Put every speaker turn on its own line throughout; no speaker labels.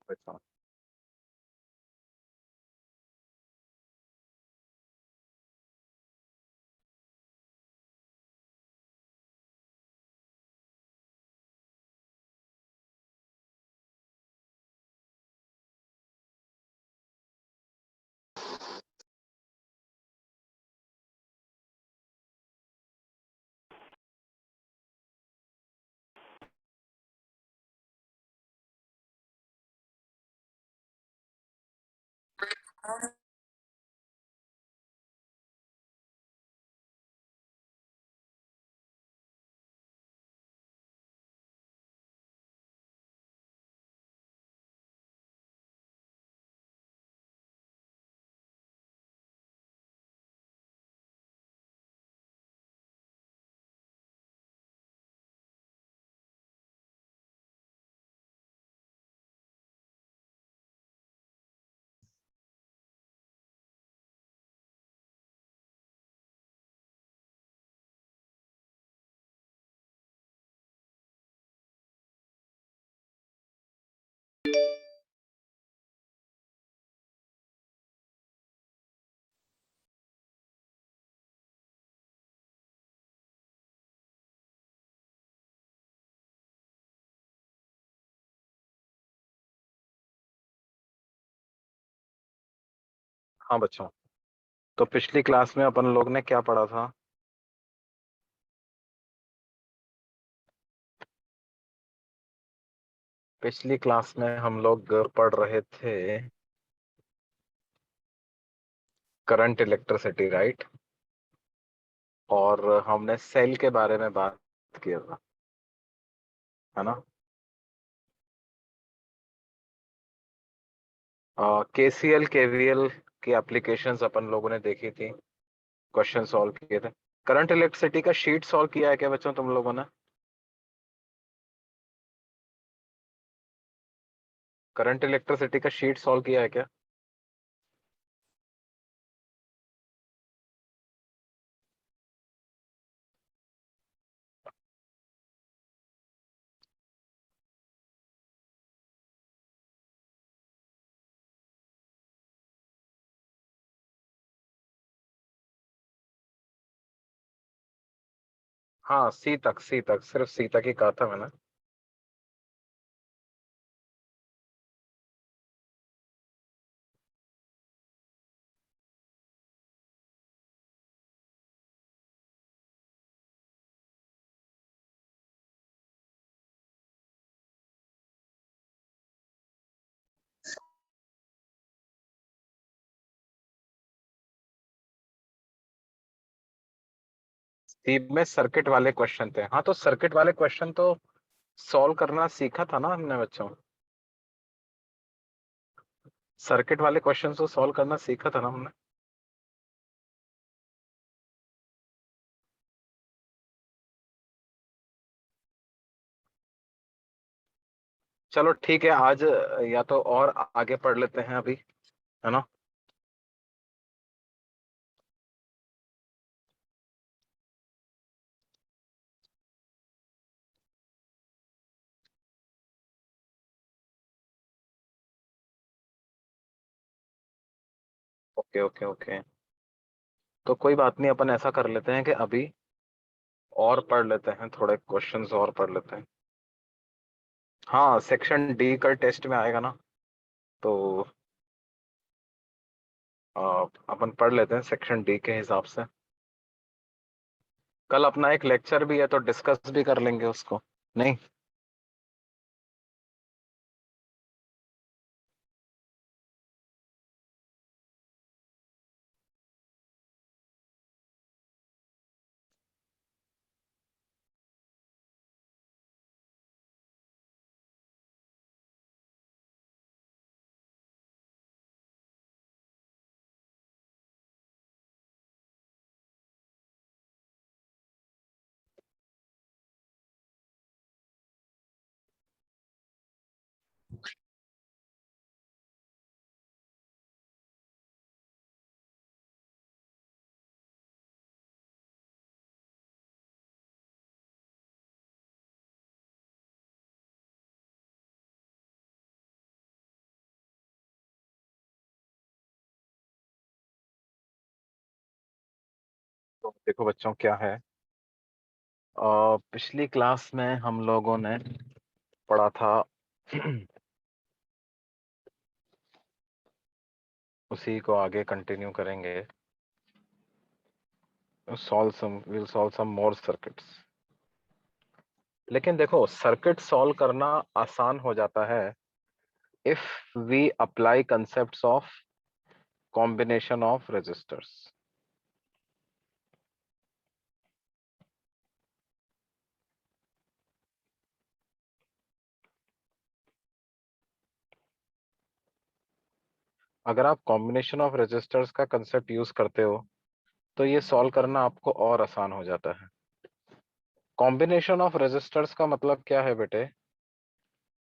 बच्चों। हाँ बच्चों, तो पिछली क्लास में अपन लोग ने क्या पढ़ा था? पिछली क्लास में हम लोग पढ़ रहे थे करंट इलेक्ट्रिसिटी, राइट? और हमने सेल के बारे में बात किया था, है ना? केसीएल केवीएल की एप्लीकेशंस अपन लोगों ने देखी थी, क्वेश्चन सॉल्व किए थे। करंट इलेक्ट्रिसिटी का शीट सॉल्व किया है क्या बच्चों तुम लोगों ने? करंट इलेक्ट्रिसिटी का शीट सॉल्व किया है क्या? हाँ, सी तक सिर्फ सी तक ही कहा था मैंने। सी में सर्किट वाले क्वेश्चन थे। हाँ, तो सर्किट वाले क्वेश्चन तो सॉल्व करना सीखा था ना हमने बच्चों। सर्किट वाले क्वेश्चन को सॉल्व करना सीखा था ना हमने। चलो ठीक है, आज या तो और आगे पढ़ लेते हैं अभी, है ना? Okay okay okay. तो कोई बात नहीं, अपन ऐसा कर लेते हैं कि अभी और पढ़ लेते हैं, थोड़े क्वेश्चंस और पढ़ लेते हैं। हाँ, सेक्शन डी का टेस्ट में आएगा ना, तो अ, अपन पढ़ लेते हैं सेक्शन डी के हिसाब से। कल अपना एक लेक्चर भी है, तो डिस्कस भी कर लेंगे उसको, नहीं? तो देखो बच्चों क्या है, पिछली क्लास में हम लोगों ने पढ़ा था उसी को आगे कंटिन्यू करेंगे। Will solve some more circuits. लेकिन देखो सर्किट सॉल्व करना आसान हो जाता है if we apply concepts of combination of resistors. अगर आप कॉम्बिनेशन ऑफ रेजिस्टर्स का कंसेप्ट यूज करते हो तो ये सॉल्व करना आपको और आसान हो जाता है। कॉम्बिनेशन ऑफ रेजिस्टर्स का मतलब क्या है बेटे?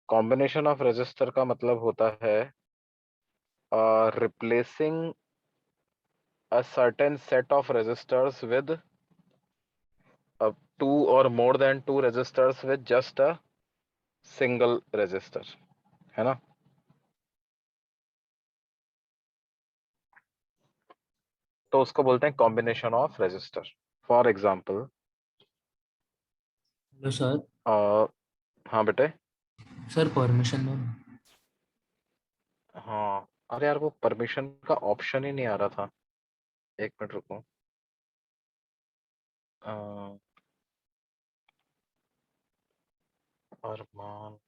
कॉम्बिनेशन ऑफ रेजिस्टर का मतलब होता है replacing a certain set of resistors with two or more than two resistors with just a single resistor, है ना? तो उसको बोलते हैं combination of resistor. For example,
hello sir.
हाँ बेटे।
सर परमिशन दो ना।
हाँ, अरे यार वो परमिशन का ऑप्शन ही नहीं आ रहा था। एक मिनट रुको। अ, अरमान,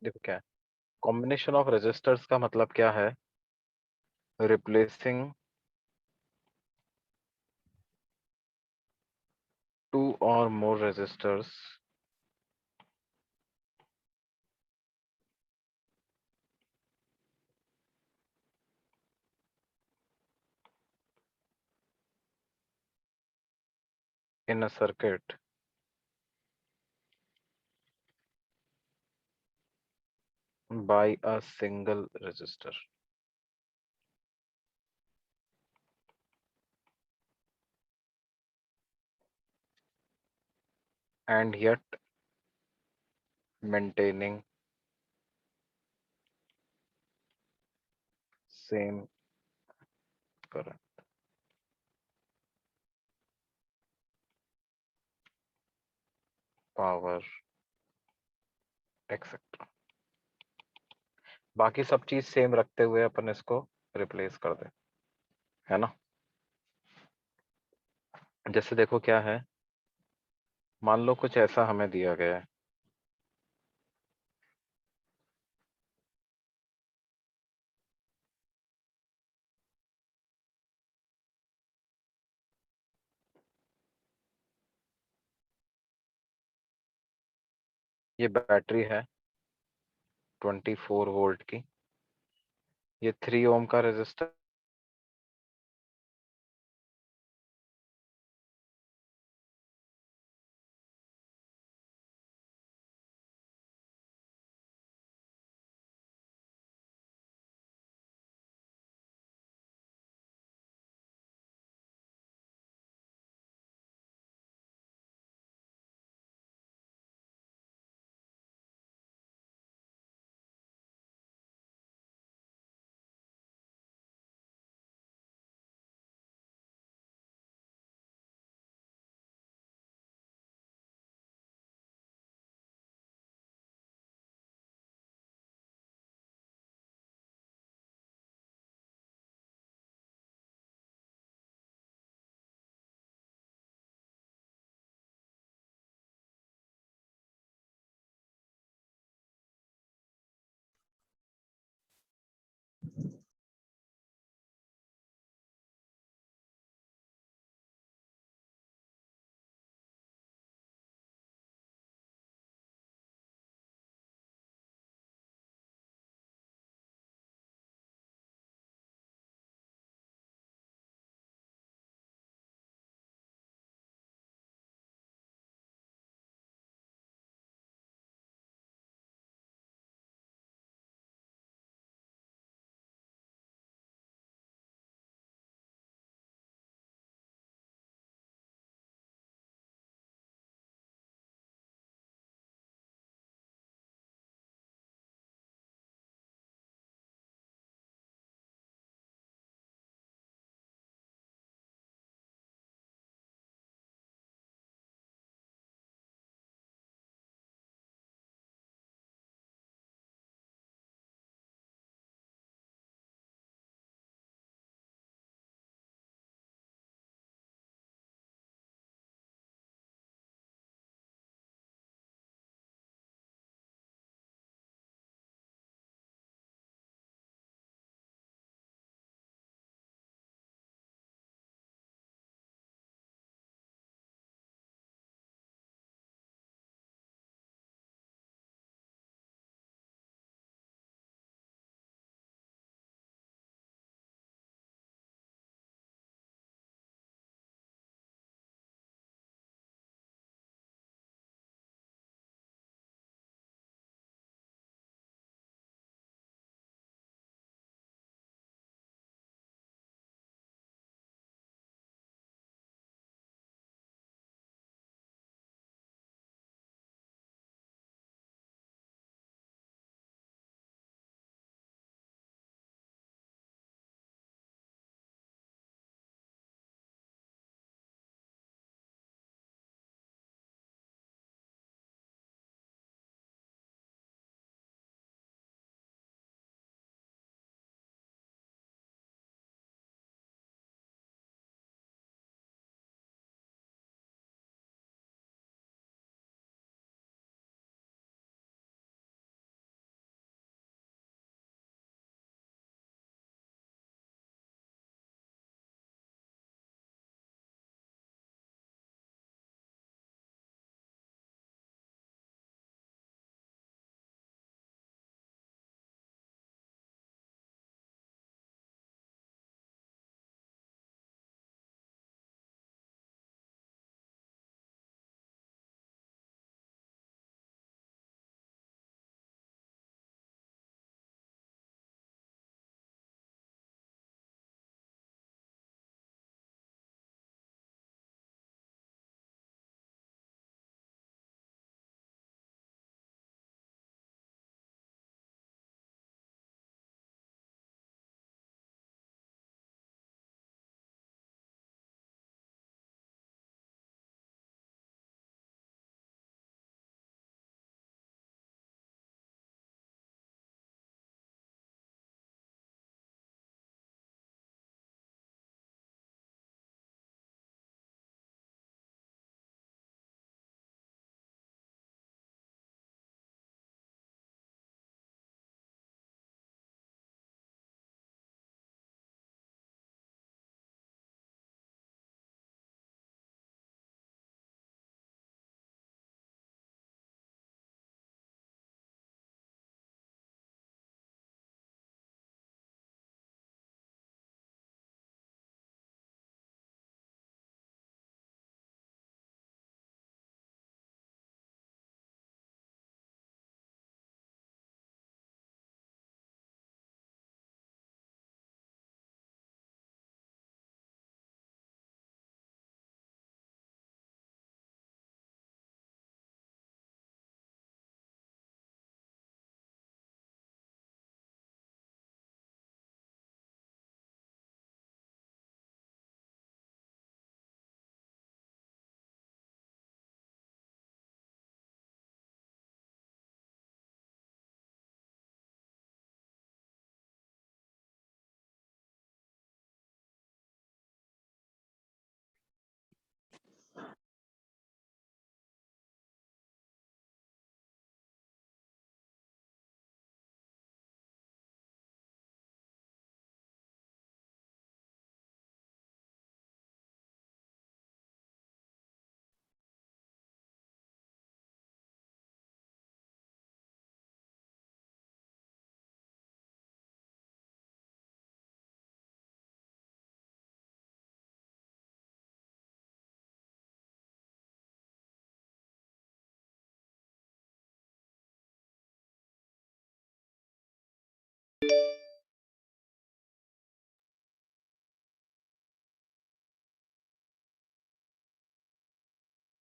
देखो क्या है, कॉम्बिनेशन ऑफ रेजिस्टर्स का मतलब क्या है? रिप्लेसिंग टू और मोर resistors in a circuit by a single resistor, and yet maintaining same current, power, etcetera. बाकी सब चीज सेम रखते हुए अपन इसको रिप्लेस कर दे, है ना? जैसे देखो क्या है, मान लो कुछ ऐसा हमें दिया गया है। ये बैटरी है 24 वोल्ट की, ये 3 ओम का रेजिस्टर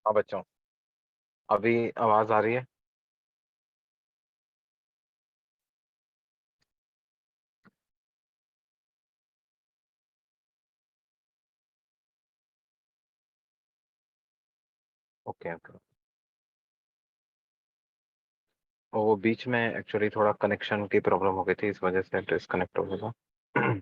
हाँ बच्चों, अभी आवाज आ रही है? Okay okay. वो बीच में एक्चुअली थोड़ा कनेक्शन की प्रॉब्लम हो गई थी, इस वजह से डिस्कनेक्ट हो गया था।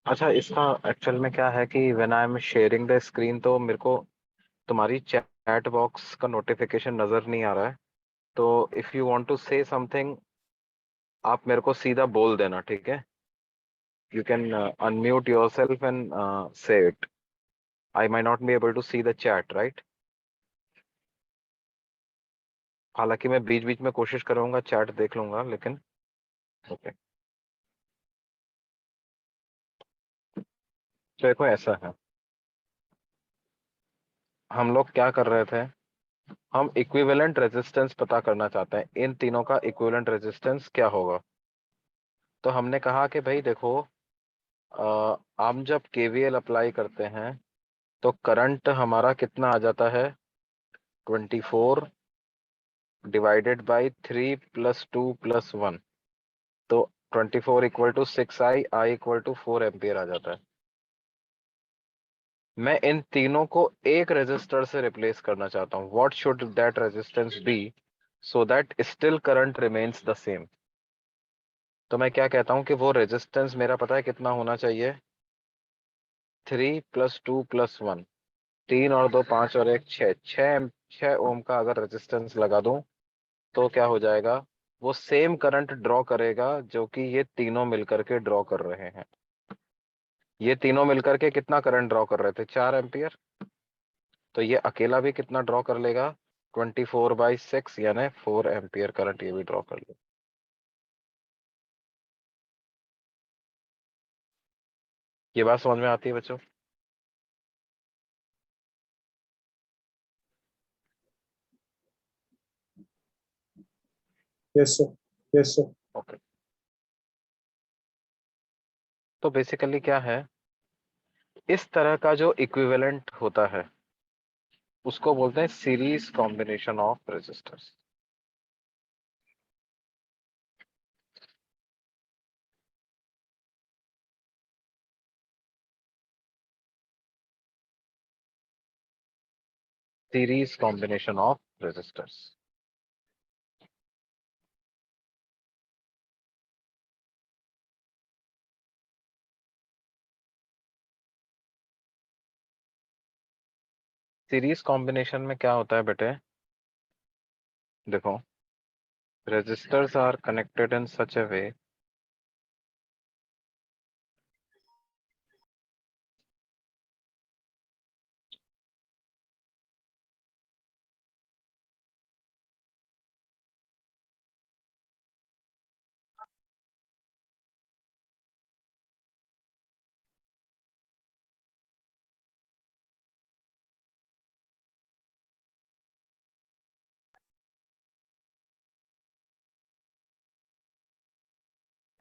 अच्छा, इसका एक्चुअल में क्या है कि when I am sharing the screen तो मेरे को तुम्हारी चैट बॉक्स का नोटिफिकेशन नजर नहीं आ रहा है। तो if you want to say something, आप मेरे को सीधा बोल देना, ठीक है? You can unmute yourself and say it. I may not be able to see the chat, right? हालांकि मैं बीच बीच में कोशिश करूंगा, चैट देख लूंगा, लेकिन ओके। तो देखो ऐसा है, हम लोग क्या कर रहे थे, हम इक्विवेलेंट रेजिस्टेंस पता करना चाहते हैं, इन तीनों का इक्विवेलेंट रेजिस्टेंस क्या होगा। तो हमने कहा कि भाई देखो, हम जब केवीएल अप्लाई करते हैं तो करंट हमारा कितना आ जाता है, 24 डिवाइडेड बाई 3 + 2 + 1। तो 24 equal to 6I, I equal to 4 ampere आ जाता है। मैं इन तीनों को एक रेजिस्टर से रिप्लेस करना चाहता हूँ। What should that resistance be so that still current remains the same? तो मैं क्या कहता हूँ कि वो रेजिस्टेंस मेरा पता है कितना होना चाहिए, 3 + 2 + 1। 3 और 2 5 और 1 6, 6 ओम का अगर रेजिस्टेंस लगा दूं तो क्या हो जाएगा, वो सेम करंट ड्रॉ करेगा जो कि ये तीनों मिलकर के ड्रॉ कर रहे हैं। ये तीनों मिलकर के कितना करंट ड्रॉ कर रहे थे, 4 एम्पियर। तो ये अकेला भी कितना ड्रॉ कर लेगा, 24/6 यानी 4 एम्पियर करंट ये भी ड्रॉ कर लेगा। ये बात समझ में आती है बच्चों?
Yes sir. Yes sir.
Okay. तो बेसिकली क्या है, इस तरह का जो इक्विवेलेंट होता है उसको बोलते हैं series combination of resistors. Series combination of resistors. Series combination में क्या होता है बेटे, देखो, resistors are connected in such a way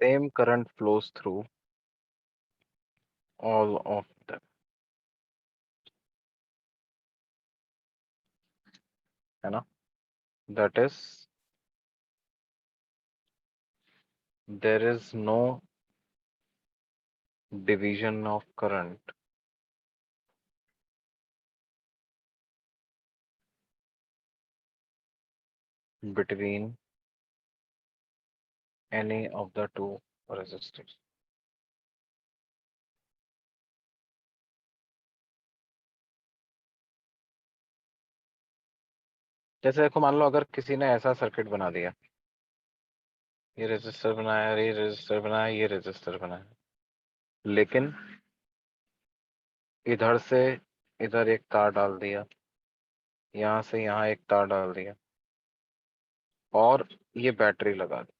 same current flows through all of them, है ना? That is, there is no division of current between any of the two resistors. जैसे देखो, मान लो अगर किसी ने ऐसा सर्किट बना दिया, ये रेजिस्टर बनाया, ये रेजिस्टर बनाया, ये रेजिस्टर बनाया, लेकिन इधर से इधर एक तार डाल दिया, यहाँ से यहाँ एक तार डाल दिया, और ये बैटरी लगा दी।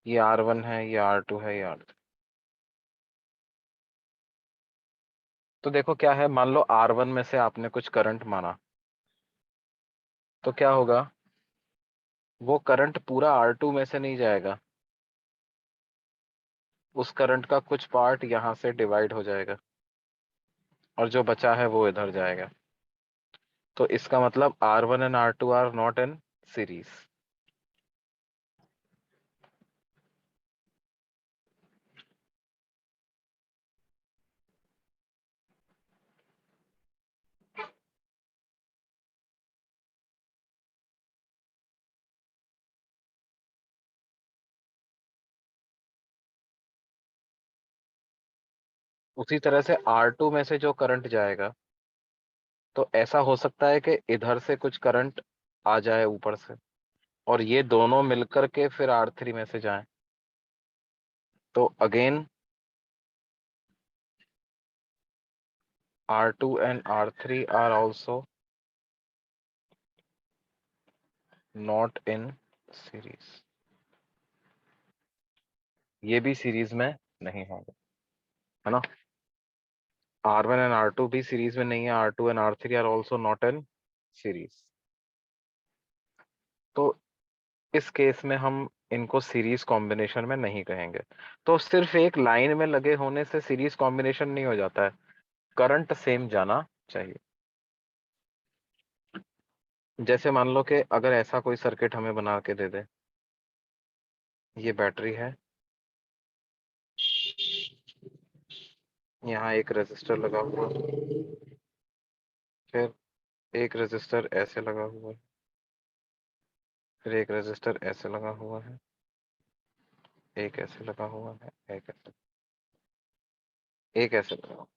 ये R1 है, ये R2 है, ये R3। तो देखो क्या है, मान लो R1 में से आपने कुछ करंट माना, तो क्या होगा, वो करंट पूरा R2 में से नहीं जाएगा, उस करंट का कुछ पार्ट यहाँ से डिवाइड हो जाएगा और जो बचा है वो इधर जाएगा। तो इसका मतलब R1 and R2 are not in series. उसी तरह से R2 में से जो करंट जाएगा, तो ऐसा हो सकता है कि इधर से कुछ करंट आ जाए ऊपर से और ये दोनों मिलकर के फिर R3 में से जाएं। तो again R2 and R3 are also not in series। ये भी सीरीज में नहीं होंगे, है ना। R1 and R2 भी सीरीज में नहीं है, R2 and R3 are also not in series। तो इस केस में हम इनको सीरीज कॉम्बिनेशन में नहीं कहेंगे। तो सिर्फ एक लाइन में लगे होने से सीरीज कॉम्बिनेशन नहीं हो जाता है, करंट सेम जाना चाहिए। जैसे मान लो कि अगर ऐसा कोई सर्किट हमें बना के दे दे, ये बैटरी है, यहाँ एक रेजिस्टर लगा हुआ है, फिर एक रेजिस्टर ऐसे लगा हुआ है, फिर एक रेजिस्टर ऐसे लगा हुआ है, एक ऐसे लगा हुआ है, एक ऐसे लगा हुआ है।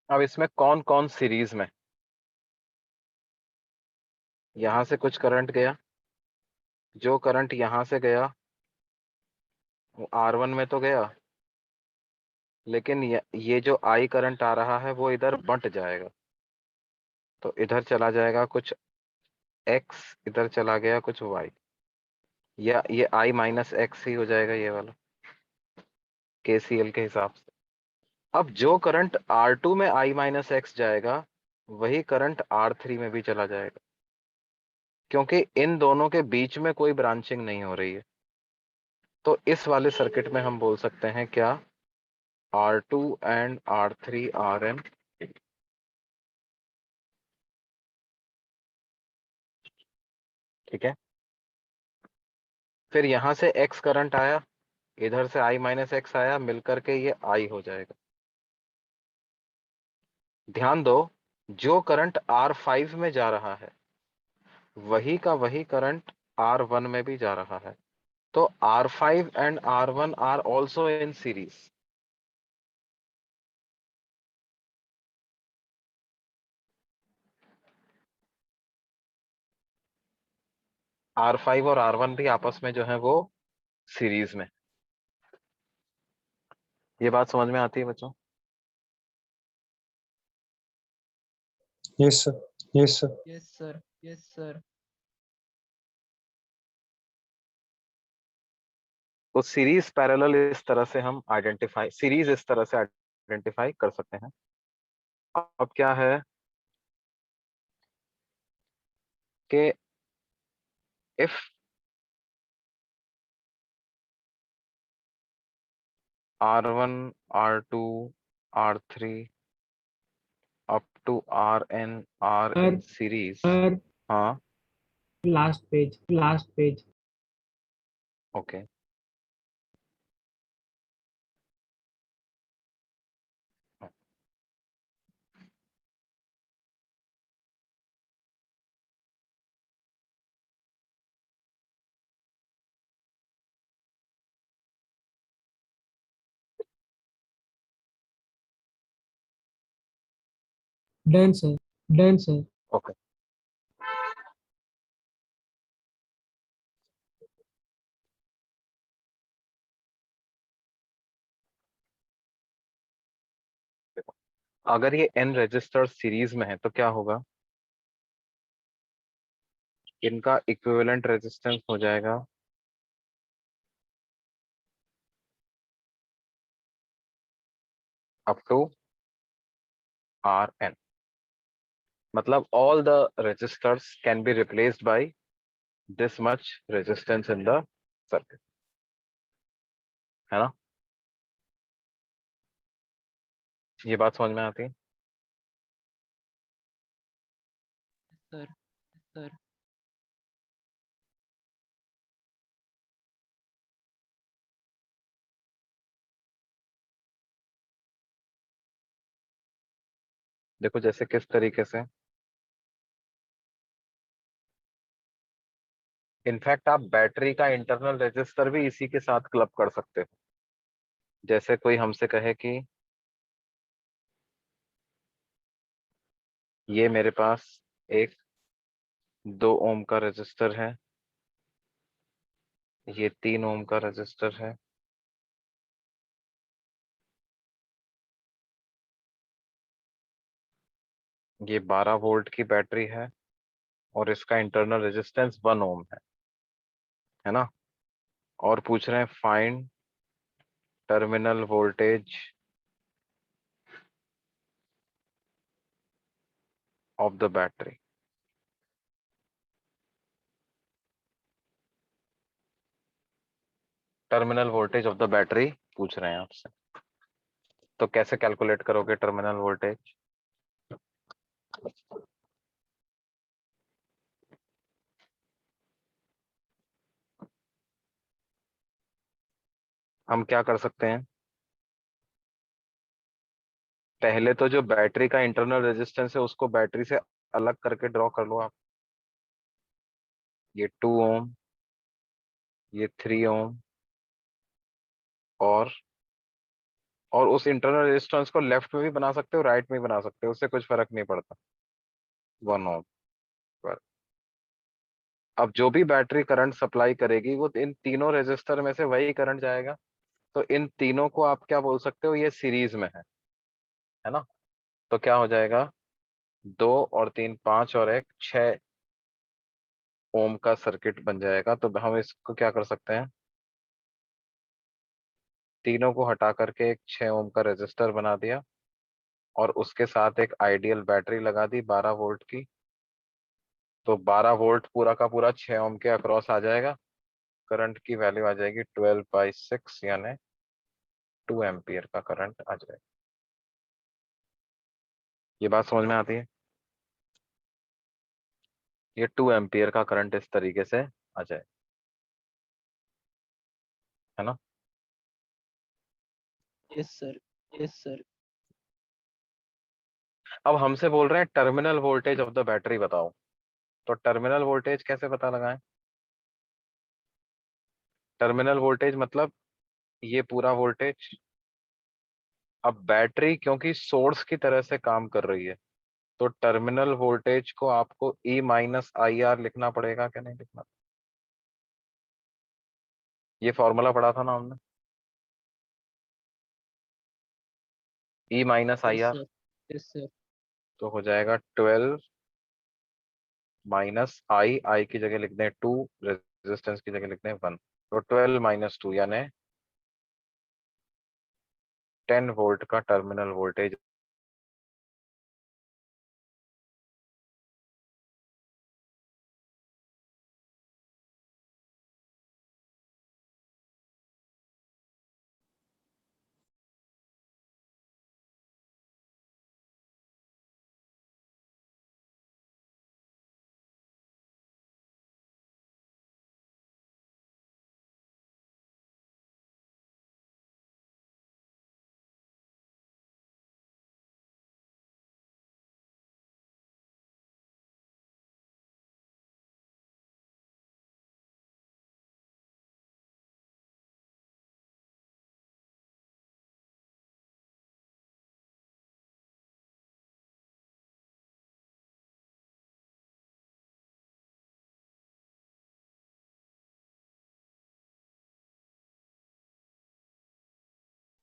अब इसमें कौन कौन सीरीज में, यहां से कुछ करंट गया, जो करंट यहां से गया वो R1 में तो गया, लेकिन ये जो I करंट आ रहा है वो इधर बंट जाएगा। तो इधर चला जाएगा कुछ X, इधर चला गया कुछ Y, या ये I माइनस एक्स ही हो जाएगा ये वाला KCL के हिसाब से। अब जो करंट R2 में I माइनस एक्स जाएगा वही करंट R3 में भी चला जाएगा, क्योंकि इन दोनों के बीच में कोई ब्रांचिंग नहीं हो रही है। तो इस वाले सर्किट में हम बोल सकते हैं क्या, R2 and R3 are in, ठीक है। फिर यहां से X करंट आया, इधर से I माइनस एक्स आया, मिलकर के ये I हो जाएगा। ध्यान दो, जो करंट R5 में जा रहा है वही का वही करंट R1 में भी जा रहा है। तो R5 and R1 are also in series. R5 और R1 भी आपस में जो है वो सीरीज में। ये बात समझ में आती है बच्चों?
Yes sir, yes sir.
Yes sir, yes sir.
तो सीरीज पैरेलल इस तरह से हम आइडेंटिफाई, सीरीज इस तरह से आइडेंटिफाई कर सकते हैं। अब क्या है कि if R1 R2 R3 up to Rn are in
सर
सीरीज।
सर,
हाँ,
last page, last page.
Okay.
Done sir, done sir.
Okay, अगर ये n रजिस्टर सीरीज में है तो क्या होगा, इनका इक्विवेलेंट रेजिस्टेंस हो जाएगा अप टू Rn. मतलब all the resistors can be replaced by this much resistance in the circuit, है ना? ये बात समझ में आती है?
सर सर
देखो जैसे किस तरीके से, इनफैक्ट आप बैटरी का इंटरनल रेजिस्टर भी इसी के साथ क्लब कर सकते हो। जैसे कोई हमसे कहे कि ये मेरे पास एक 2 ओम का रेजिस्टर है, ये 3 ओम का रेजिस्टर है, ये 12 वोल्ट की बैटरी है और इसका इंटरनल रेजिस्टेंस 1 ओम है ना? और पूछ रहे हैं find terminal voltage of the battery. Terminal voltage of the battery पूछ रहे हैं आपसे, तो कैसे कैलकुलेट करोगे टर्मिनल वोल्टेज? हम क्या कर सकते हैं, पहले तो जो बैटरी का इंटरनल रेजिस्टेंस है उसको बैटरी से अलग करके ड्रॉ कर लो आप। ये 2 ओम, ये 3 ओम, और उस इंटरनल रेजिस्टेंस को लेफ्ट में भी बना सकते हो, राइट में भी बना सकते हो, उससे कुछ फर्क नहीं पड़ता। 1 ओम पर अब जो भी बैटरी करंट सप्लाई करेगी वो इन तीनों रेजिस्टर में से वही करंट जाएगा। तो इन तीनों को आप क्या बोल सकते हो, ये सीरीज में है ना? तो क्या हो जाएगा, 2 और 3 5 और 1 6 ओम का सर्किट बन जाएगा। तो हम इसको क्या कर सकते हैं, तीनों को हटा करके एक 6 ओम का रेजिस्टर बना दिया और उसके साथ एक आइडियल बैटरी लगा दी 12 वोल्ट की। तो 12 वोल्ट पूरा का पूरा 6 ओम के अक्रॉस आ जाएगा। करंट की वैल्यू आ जाएगी 12/6, यानी 2 एम्पियर का करंट आ जाएगा। ये बात समझ में आती है? ये 2 एम्पियर का करंट इस तरीके से आ जाए, है ना?
यस सर यस सर
अब हमसे बोल रहे हैं terminal voltage of the battery बताओ। तो टर्मिनल वोल्टेज कैसे पता लगाएं? टर्मिनल वोल्टेज मतलब ये पूरा वोल्टेज। अब बैटरी क्योंकि सोर्स की तरह से काम कर रही है, तो टर्मिनल वोल्टेज को आपको E-IR लिखना पड़ेगा, क्या नहीं लिखना? ये फॉर्मूला पढ़ा था ना हमने, E minus I
yes
R.
Sir yes sir
तो हो जाएगा 12 माइनस आई की जगह लिख दें 2, रेजिस्टेंस की जगह लिख दें 1। तो 12 - 2 यानी 10 वोल्ट का टर्मिनल वोल्टेज।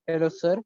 हेलो सर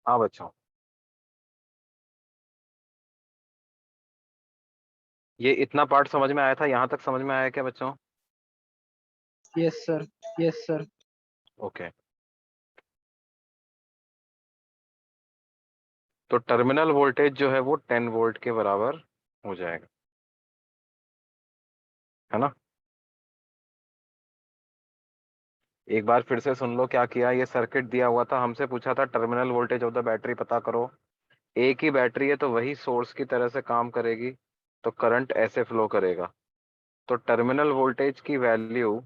हाँ बच्चों, ये इतना पार्ट समझ में आया था, यहाँ तक समझ में आया क्या बच्चों?
Yes sir, yes sir.
Okay. तो टर्मिनल वोल्टेज जो है वो 10 वोल्ट के बराबर हो जाएगा, है ना? एक बार फिर से सुन लो क्या किया। ये सर्किट दिया हुआ था, हमसे पूछा था terminal voltage of the battery पता करो। एक ही बैटरी है तो वही सोर्स की तरह से काम करेगी, तो करंट ऐसे फ्लो करेगा। तो टर्मिनल वोल्टेज की वैल्यू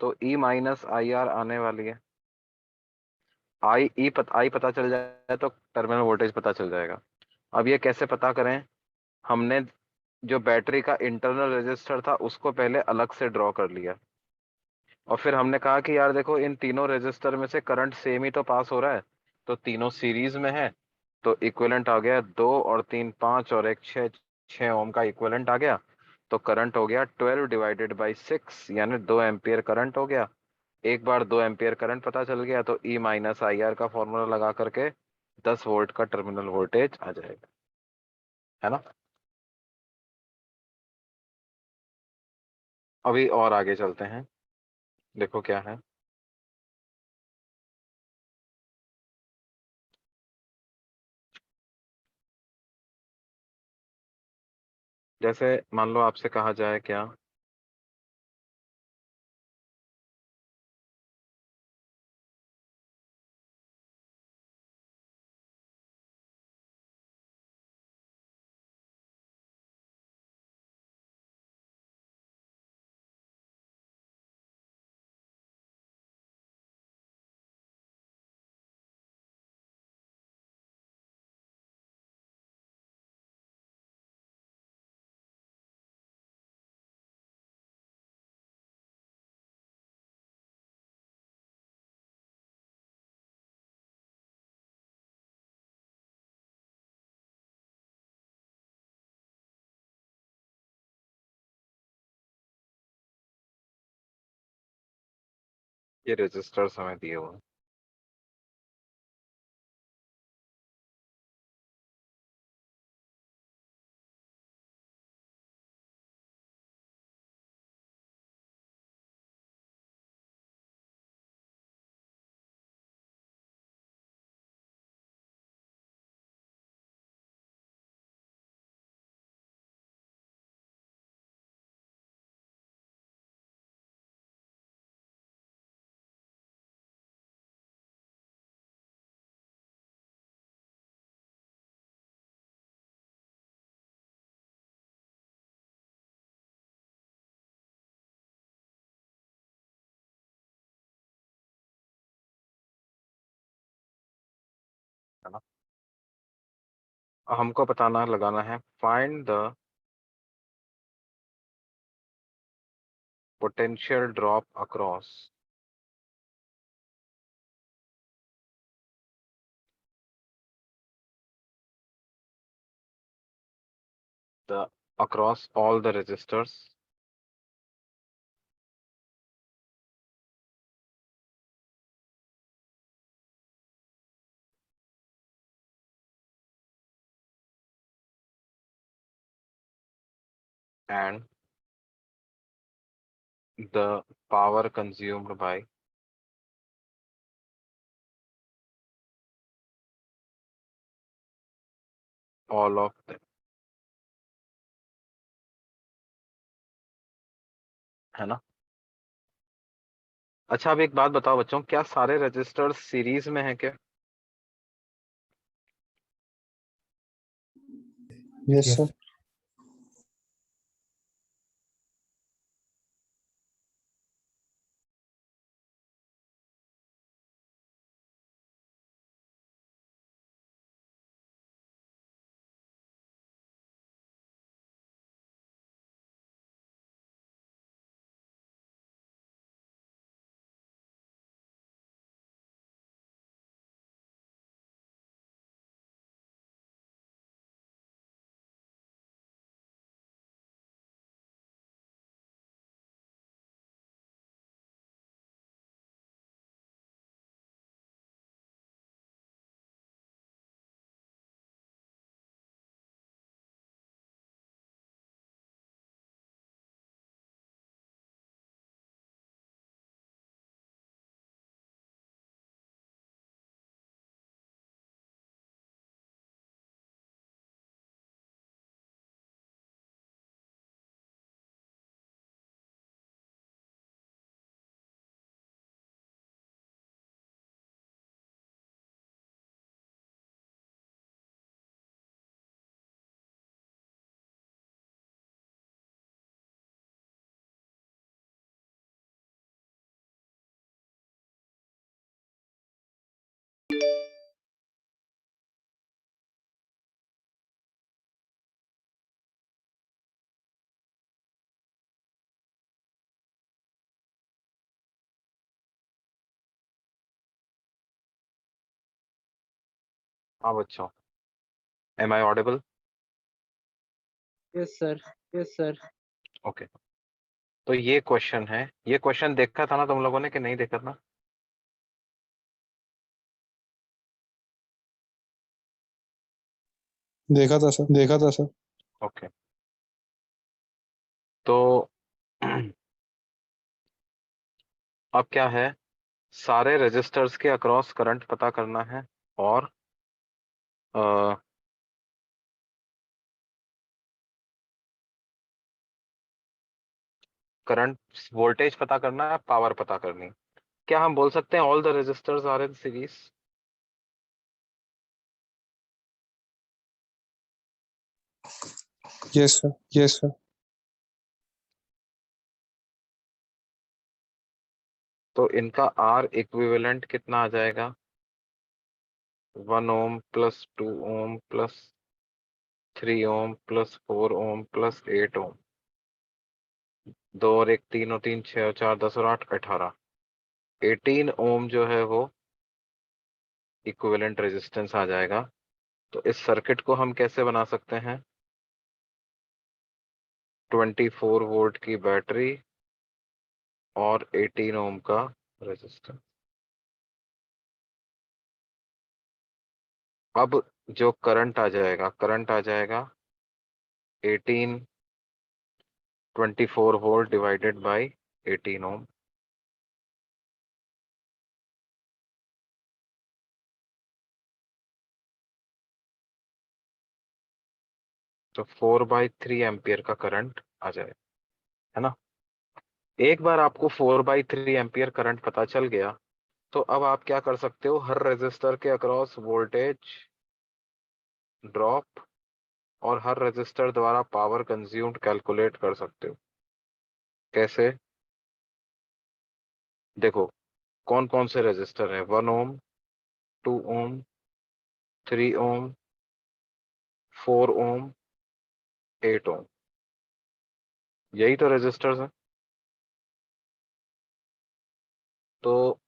तो ई माइनस आई आर आने वाली है। आई पता चल जाए तो टर्मिनल वोल्टेज पता चल जाएगा। अब ये कैसे पता करें? हमने जो बैटरी का इंटरनल रेजिस्टर था उसको पहले अलग से ड्रॉ कर लिया, और फिर हमने कहा कि यार देखो, इन तीनों रेजिस्टर में से करंट सेम ही तो पास हो रहा है, तो तीनों सीरीज में है। तो इक्विवेलेंट आ गया 2 और 3 5 और एक 6, 6 ओम का इक्विवेलेंट आ गया। तो करंट हो गया 12/6, यानी 2 एम्पियर करंट हो गया। एक बार 2 एम्पियर करंट पता चल गया तो ई माइनस आई आर का फॉर्मूला लगा करके 10 वोल्ट का टर्मिनल वोल्टेज आ जाएगा, है ना? अभी और आगे चलते हैं, देखो क्या है। जैसे मान लो आपसे कहा जाए क्या, ये रेजिस्टर्स हमें दिए हुए हैं। है ना? हमको बताना लगाना है, find the potential drop across the across all the resistors and the power consumed by all of them, है ना? अच्छा, अब एक बात बताओ बच्चों, क्या सारे रजिस्टर्स सीरीज में है क्या?
Yes sir.
हाँ बच्चों, am I audible?
Yes, sir. Yes, sir.
Okay, तो ये क्वेश्चन है, ये क्वेश्चन देखा था ना तुम लोगों ने कि नहीं देखा था?
देखा था सर।
ओके, तो अब क्या है, सारे रजिस्टर्स के अक्रॉस करंट पता करना है और करंट वोल्टेज पता करना है, पावर पता करनी है। क्या हम बोल सकते हैं all the resistors are in series?
Yes sir, yes sir.
तो इनका आर इक्विवेलेंट कितना आ जाएगा? 1 ohm plus 2 ohm plus 3 ohm plus 4 ohm plus 8 ohm. 2 और 1 3 और 3 6 और 4 10 और 8 18। 18 ओम जो है वो इक्विवेलेंट रेजिस्टेंस आ जाएगा। तो इस सर्किट को हम कैसे बना सकते हैं? 24 वोल्ट की बैटरी और 18 ओम का रेजिस्टेंस। अब जो करंट आ जाएगा, करंट आ जाएगा 18 24 वोल्ट डिवाइडेड बाय 18 ओम। तो 4/3 एम्पियर का करंट आ जाएगा, है ना? एक बार आपको 4/3 एम्पियर करंट पता चल गया, तो अब आप क्या कर सकते हो, हर रेजिस्टर के अक्रॉस वोल्टेज ड्रॉप और हर रेजिस्टर द्वारा पावर कंज्यूम्ड कैलकुलेट कर सकते हो। कैसे? देखो, कौन कौन से रेजिस्टर हैं? 1 ओम, 2 ओम, 3 ओम, 4 ओम, 8 ओम। यही तो रेजिस्टर्स हैं। तो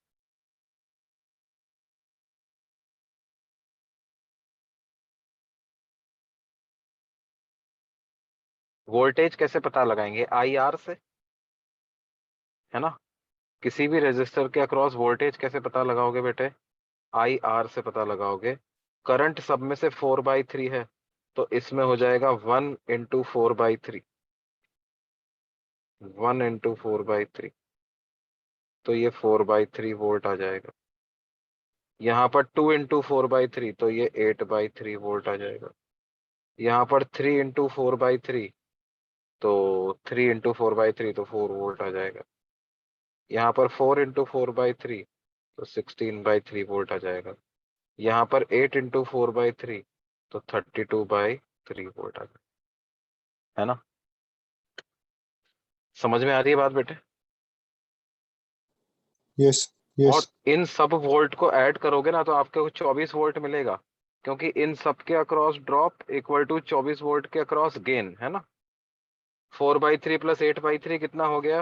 वोल्टेज कैसे पता लगाएंगे? आई आर से, है ना? किसी भी रेजिस्टर के अक्रॉस वोल्टेज कैसे पता लगाओगे बेटे? आई आर से पता लगाओगे। करंट सब में से 4/3 है, तो इसमें हो जाएगा 1 × 4/3। 1 × 4/3, तो ये 4/3 वोल्ट आ जाएगा। यहाँ पर 2 × 4/3, तो ये 8/3 वोल्ट आ जाएगा। यहाँ पर 3 × 4/3, तो 3 × 4/3, तो 4 वोल्ट आ जाएगा। यहाँ पर 4 × 4/3, तो 16/3 वोल्ट आ जाएगा। यहाँ पर 8 × 4/3, तो 32/3 वोल्ट आ जाएगा, है ना? समझ में आ रही है बात बेटे?
यस,
और
यस।
इन सब वोल्ट को ऐड करोगे ना, तो आपको 24 वोल्ट मिलेगा, क्योंकि इन सब के across drop equal to 24 volt के अक्रॉस गेन, है ना? 4/3 प्लस 8/3 कितना हो गया?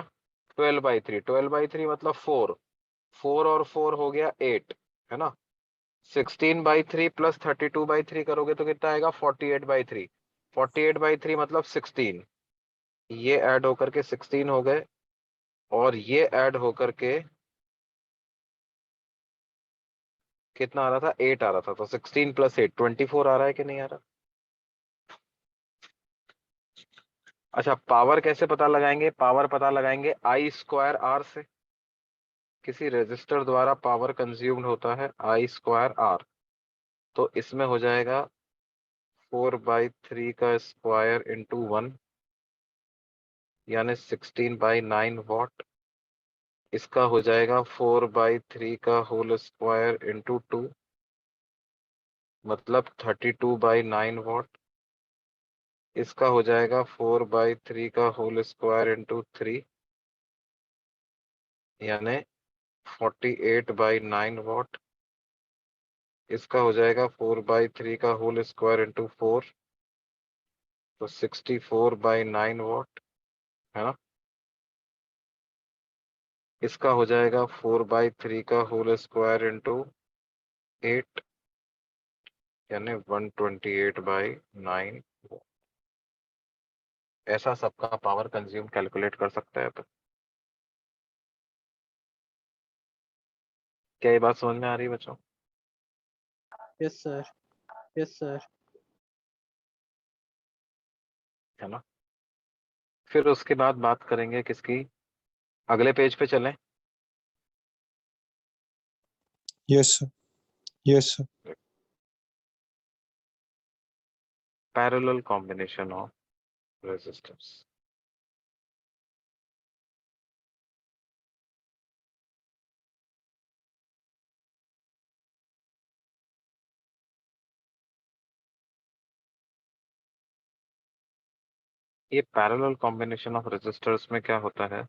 12/3। 12/3 मतलब 4। 4 और 4 हो गया 8, है ना? 16/3 प्लस 32/3 करोगे तो कितना आएगा? 48/3। 48/3 मतलब 16। ये ऐड होकर के 16 हो गए, और ये ऐड होकर के कितना आ रहा था? 8 आ रहा था। तो 16 प्लस 8 24 आ रहा है कि नहीं आ रहा? अच्छा, पावर कैसे पता लगाएंगे? पावर पता लगाएंगे I²R से। किसी रेजिस्टर द्वारा पावर कंज्यूम्ड होता है I²R। तो इसमें हो जाएगा 4/3 का स्क्वायर इंटू 1, यानी 16/9 वॉट। इसका हो जाएगा 4/3 का होल स्क्वायर इंटू 2, मतलब 32/9 वॉट। इसका हो जाएगा 4/3 का होल स्क्वायर इंटू 3, यानी 48/9 वॉट। इसका हो जाएगा 4/3 का होल स्क्वायर इंटू 4, तो 64/9 वॉट, है ना? इसका हो जाएगा 4/3 का होल स्क्वायर इंटू 8, यानी 128/9। ऐसा सबका पावर कंज्यूम कैलकुलेट कर सकते हैं तो क्या ये बात समझ में आ रही है बच्चों?
Yes, sir. Yes, sir.
है ना? फिर उसके बाद बात करेंगे किसकी? अगले पेज पे चलें।
Yes, sir. Yes, sir.
Parallel combination of resistors. ये पैरेलल कॉम्बिनेशन ऑफ रेजिस्टर्स में क्या होता है?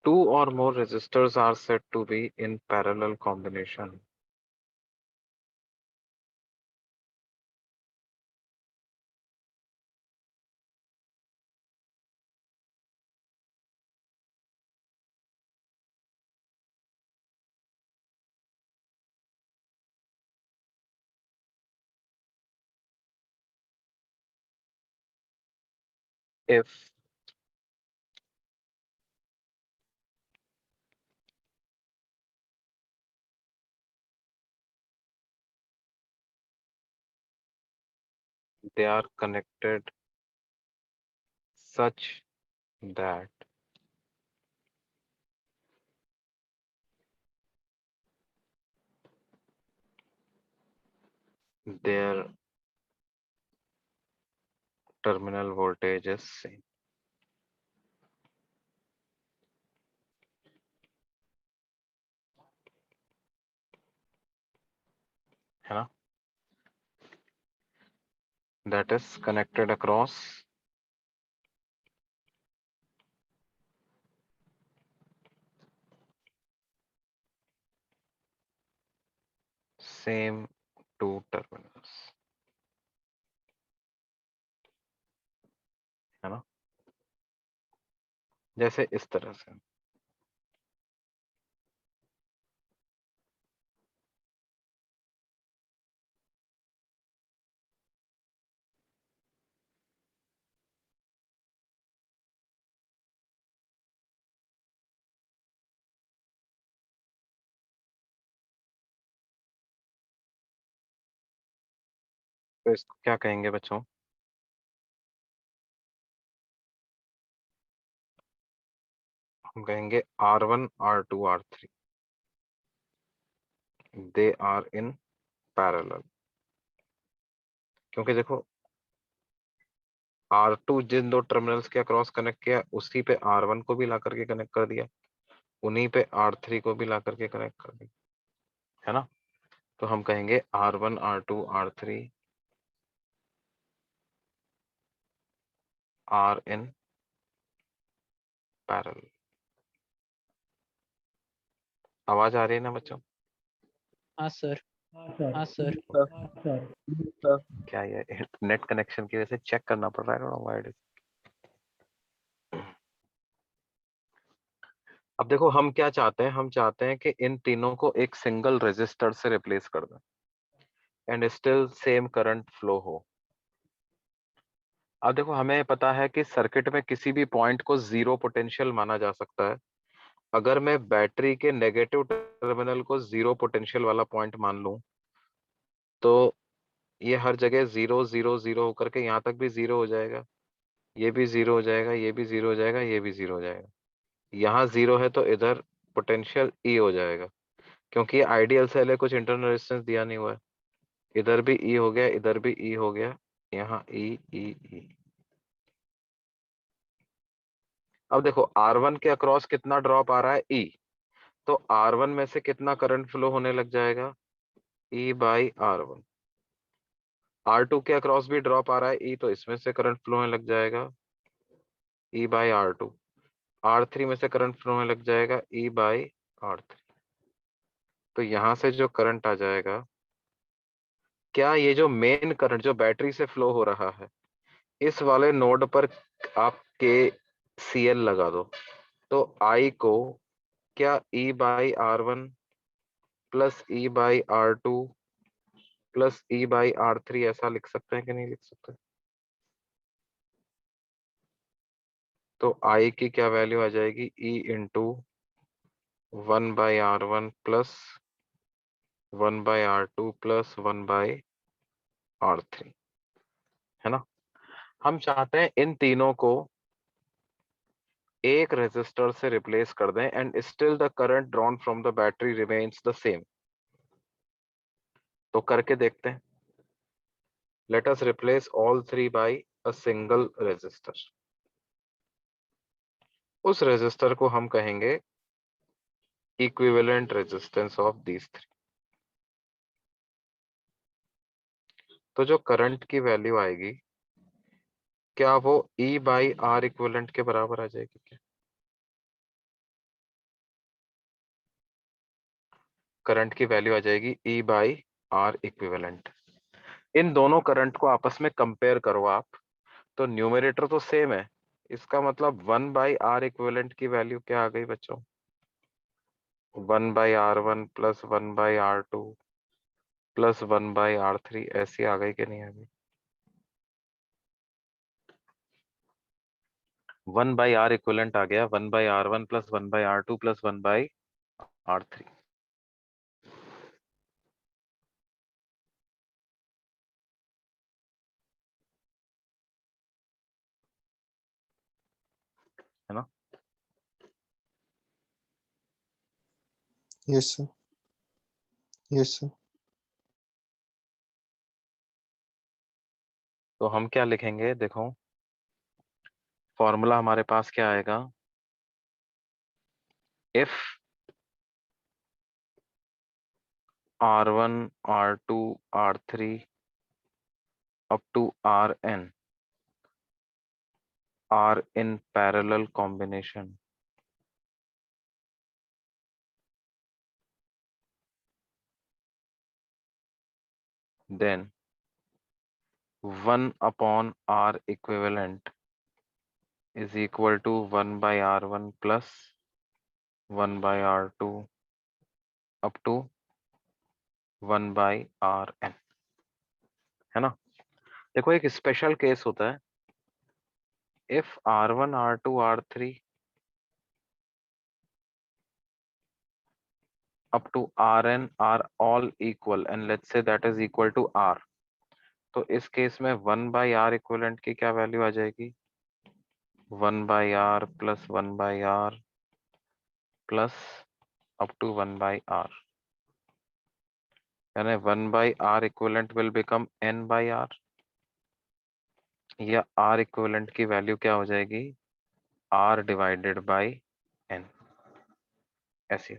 Two or more resistors are said to be in parallel combination. If they are connected such that their terminal voltage is same. है ना? That is connected across same two terminals. है ना? जैसे इस तरह से। तो इसको क्या कहेंगे बच्चों? हम कहेंगे R1, R2, R3. They are in parallel. क्योंकि देखो R2 जिन दो टर्मिनल्स के अक्रॉस कनेक्ट किया उसी पे R1 को भी ला करके कनेक्ट कर दिया, उन्हीं पे R3 को भी ला करके कनेक्ट कर दिया। है ना? तो हम कहेंगे R1, R2, R3 are in parallel. आवाज आ रही है ना बच्चों?
हाँ सर। हाँ सर।
क्या ये नेट कनेक्शन की वजह से चेक करना पड़ रहा है? वाइड। अब देखो हम क्या चाहते हैं, हम चाहते हैं कि इन तीनों को एक सिंगल रेजिस्टर से रिप्लेस कर दें and still same current flow हो। अब देखो हमें पता है कि सर्किट में किसी भी पॉइंट को जीरो पोटेंशियल माना जा सकता है। अगर मैं बैटरी के नेगेटिव टर्मिनल को जीरो पोटेंशियल वाला पॉइंट मान लूं तो ये हर जगह 0 0 0 होकर के यहाँ तक भी 0 हो जाएगा, ये भी 0 हो जाएगा, ये भी 0 हो जाएगा, ये भी 0 हो जाएगा। यहाँ 0 है तो इधर पोटेंशियल ई हो जाएगा, क्योंकि ये आइडियल सेल है, कुछ इंटरनल रेजिस्टेंस दिया नहीं हुआ है। इधर भी ई हो गया, इधर भी ई हो गया, यहाँ ई ई ई। अब देखो R1 के अक्रॉस कितना ड्रॉप आ रहा है? ई। तो R1 में से कितना करंट फ्लो होने लग जाएगा? E by R1। R2 के अक्रॉस भी ड्रॉप आ रहा है ई, तो इसमें से करंट फ्लो होने लग जाएगा E बाई R2। R3 में से करंट फ्लो होने लग जाएगा E बाई R3। तो यहां से जो करंट आ जाएगा, क्या ये जो मेन करंट जो बैटरी से फ्लो हो रहा है, इस वाले नोड पर आप के CL लगा दो तो I को क्या E by R1 plus E by R2 plus E by R3 ऐसा लिख सकते हैं कि नहीं लिख सकते? तो I की क्या वैल्यू आ जाएगी? E into 1/R1 plus 1/R2 plus 1/R3, है ना? हम चाहते हैं इन तीनों को एक रेजिस्टर से रिप्लेस कर दें and still the current drawn from the battery remains the same. तो करके देखते हैं। Let us replace all three by a single resistor. उस रेजिस्टर को हम कहेंगे equivalent resistance of these three. तो जो करंट की वैल्यू आएगी, क्या वो E बाई आर इक्विवेलेंट के बराबर आ जाएगी क्या? करंट की वैल्यू आ जाएगी E बाई आर इक्विवेलेंट। इन दोनों करंट को आपस में कंपेयर करो आप, तो न्यूमरेटर तो सेम है, इसका मतलब 1/R इक्विवेलेंट की वैल्यू क्या आ गई बच्चों? 1/R1 plus 1/R2 plus 1/R3 ऐसी आ गई कि नहीं आ गई? 1/R इक्विवेलेंट आ गया 1/R1 plus 1/R2 plus 1/R3। है ना?
Yes, sir. Yes, sir.
तो हम क्या लिखेंगे? देखो फॉर्मूला हमारे पास क्या आएगा? If R1 R2 R3 up to Rn are in parallel combination, then 1 upon R equivalent is equal to 1/R1 plus 1/R2 up to 1/Rn, है ना? देखो एक स्पेशल केस होता है, if R1 R2 R3 up to Rn are all equal and let's say that is equal to R, तो इस case में 1/R equivalent की क्या वैल्यू आ जाएगी? 1/R plus 1/R plus up to 1/R, यानी 1/R equivalent will become n/R, या R equivalent की value क्या हो जाएगी? R डिवाइडेड बाई n, ऐसी,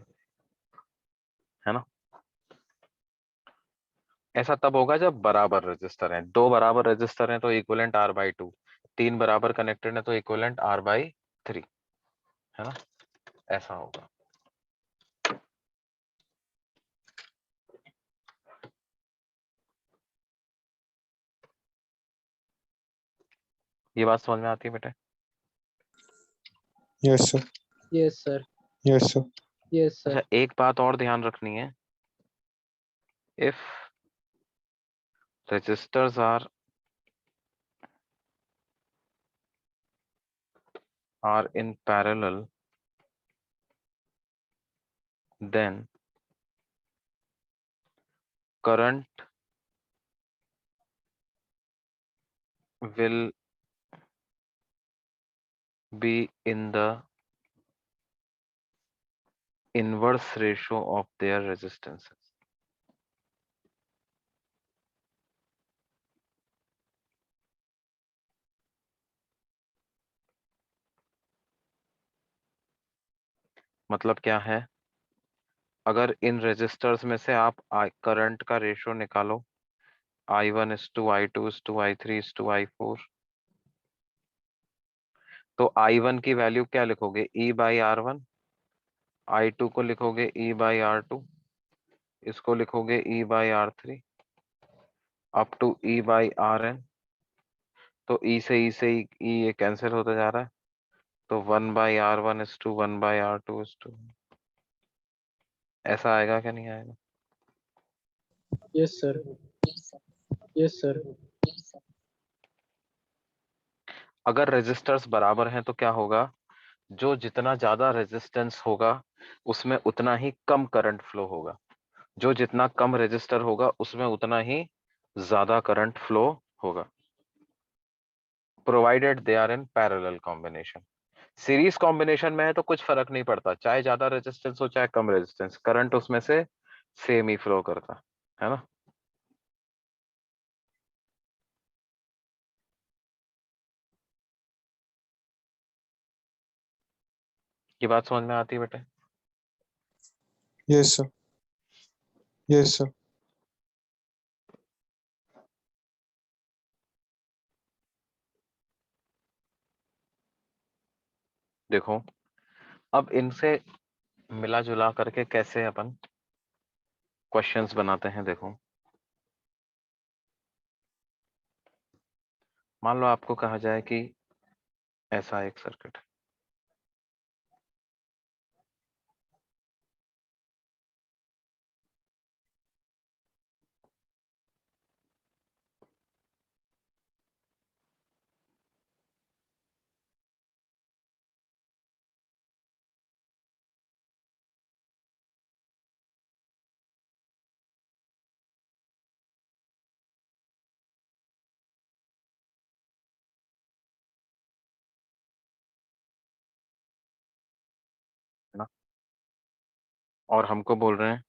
है ना? ऐसा तब होगा जब बराबर रजिस्टर हैं, दो बराबर रजिस्टर हैं तो इक्विवेलेंट R/2, तीन बराबर कनेक्टेड है तो इक्विवेलेंट R/3, है ना? ऐसा होगा। ये बात समझ में आती है बेटे?
Yes, sir.
Yes, sir.
Yes, sir.
Yes, sir.
अच्छा एक बात और ध्यान रखनी है, if registers are in parallel, then current will be in the inverse ratio of their resistances. मतलब क्या है? अगर इन रेजिस्टर्स में से आप करंट का रेशियो निकालो, I1 is to I2 is to I3 is to I4, तो I1 की वैल्यू क्या लिखोगे? E/R1, I2 को लिखोगे E/R2, इसको लिखोगे E/R3 अप टू E/Rn, तो E से E ये कैंसिल होता जा रहा है, तो 1/R1 is to 1/R2 is to ऐसा आएगा क्या नहीं आएगा?
Yes, sir. Yes, sir.
अगर रेजिस्टर्स बराबर हैं तो क्या होगा? जो जितना ज्यादा रेजिस्टेंस होगा उसमें उतना ही कम करंट फ्लो होगा, जो जितना कम रेजिस्टर होगा उसमें उतना ही ज्यादा करंट फ्लो होगा, provided they are in parallel combination. Series combination में है तो कुछ फर्क नहीं पड़ता, चाहे ज्यादा रेजिस्टेंस हो चाहे कम रेजिस्टेंस, करंट उसमें से सेम ही फ्लो करता है ना। ये बात समझ में आती है बेटे?
Yes, sir. Yes, sir.
देखो अब इनसे मिला जुला करके कैसे अपन क्वेश्चंस बनाते हैं। देखो मान लो आपको कहा जाए कि ऐसा एक सर्किट है, है ना, और हमको बोल रहे हैं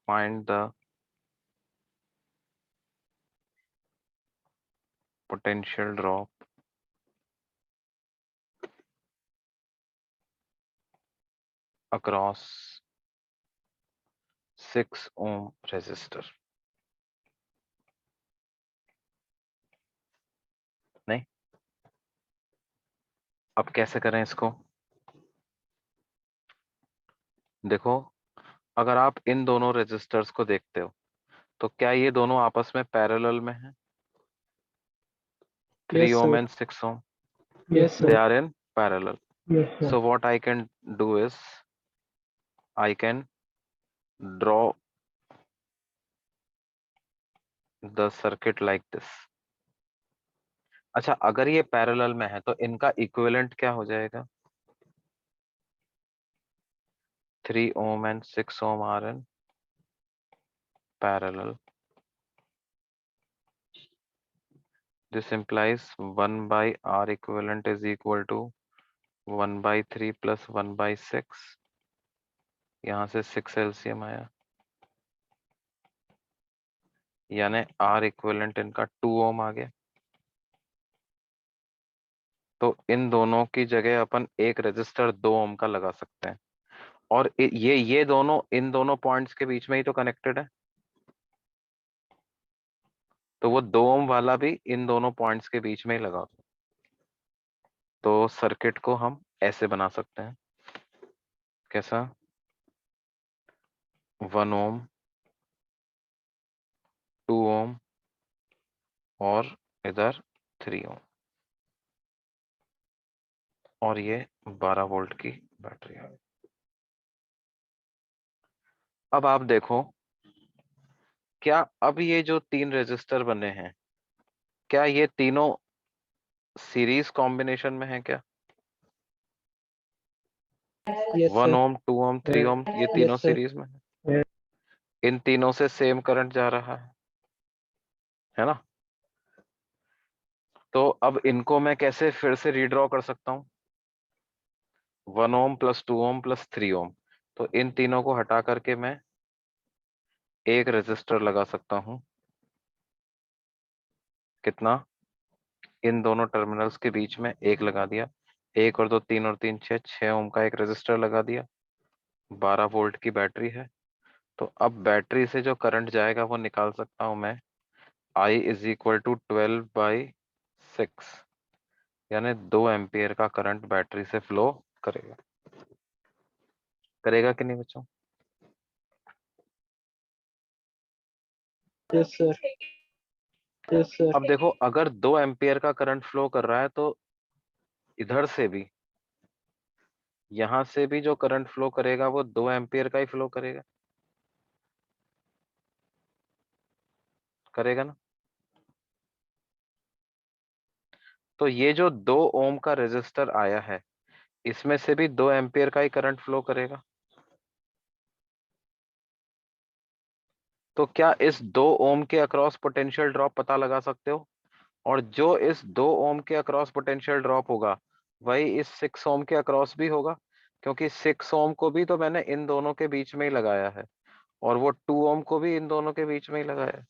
find the potential drop across 6 ohm resistor. नहीं, अब कैसे करें इसको? देखो अगर आप इन दोनों रेजिस्टर्स को देखते हो तो क्या ये दोनों आपस में पैरेलल में हैं? 3
Yes,
ohm
sir.
and 6 ohm,
Yes,
they
sir.
are in parallel.
Yes, sir.
So what I can do is I can draw the circuit like this. अच्छा अगर ये पैरेलल में है तो इनका इक्विवेलेंट क्या हो जाएगा? 3 ohm and 6 ohm are in parallel. This implies 1 by R equivalent is equal to 1 by 3 plus 1 by 6. यहां से 6 एलसीएम आया, यानी R इक्विवेलेंट इनका 2 ओम आ गया। तो इन दोनों की जगह अपन एक रेजिस्टर 2 ओम का लगा सकते हैं, और ये दोनों इन दोनों पॉइंट्स के बीच में ही तो कनेक्टेड है, तो वो 2 ओम वाला भी इन दोनों पॉइंट्स के बीच में ही लगा दो। तो सर्किट को हम ऐसे बना सकते हैं, कैसा? 1 ओम, 2 ओम और इधर 3 ओम, और ये 12 वोल्ट की बैटरी है। अब आप देखो क्या अब ये जो 3 रेजिस्टर बने हैं क्या ये तीनों सीरीज कॉम्बिनेशन में है क्या?
Yes,
1
sir.
ओम, 2 ओम, 3 ओम, ये तीनों
Yes, sir.
सीरीज में है। इन तीनों से सेम करंट जा रहा है ना। तो अब इनको मैं कैसे फिर से रीड्रॉ कर सकता हूँ? 1 ओम प्लस 2 ओम प्लस 3 ओम, तो इन तीनों को हटा करके मैं एक रेजिस्टर लगा सकता हूँ। कितना? इन दोनों टर्मिनल्स के बीच में एक लगा दिया, 1 और 2 3 और 3 6 ओम का एक रेजिस्टर लगा दिया। 12 वोल्ट की बैटरी है, तो अब बैटरी से जो करंट जाएगा वो निकाल सकता हूं मैं, I इज इक्वल टू 12/6, यानी 2 एम्पियर का करंट बैटरी से फ्लो करेगा। करेगा कि नहीं बच्चों?
Yes, sir. Yes, sir.
अब देखो अगर 2 एम्पियर का करंट फ्लो कर रहा है तो इधर से भी यहां से भी जो करंट फ्लो करेगा वो 2 एम्पियर का ही फ्लो करेगा, करेगा ना। तो ये जो 2 ओम का रेजिस्टर आया है, इसमें से भी 2 एम्पियर का ही करंट फ्लो करेगा। तो क्या इस 2 ओम के अक्रॉस पोटेंशियल ड्रॉप पता लगा सकते हो? और जो इस 2 ओम के अक्रॉस पोटेंशियल ड्रॉप होगा वही इस 6 ओम के अक्रॉस भी होगा, क्योंकि 6 ओम को भी तो मैंने इन दोनों के बीच में ही लगाया है, और वो 2 ओम को भी इन दोनों के बीच में ही लगाया है।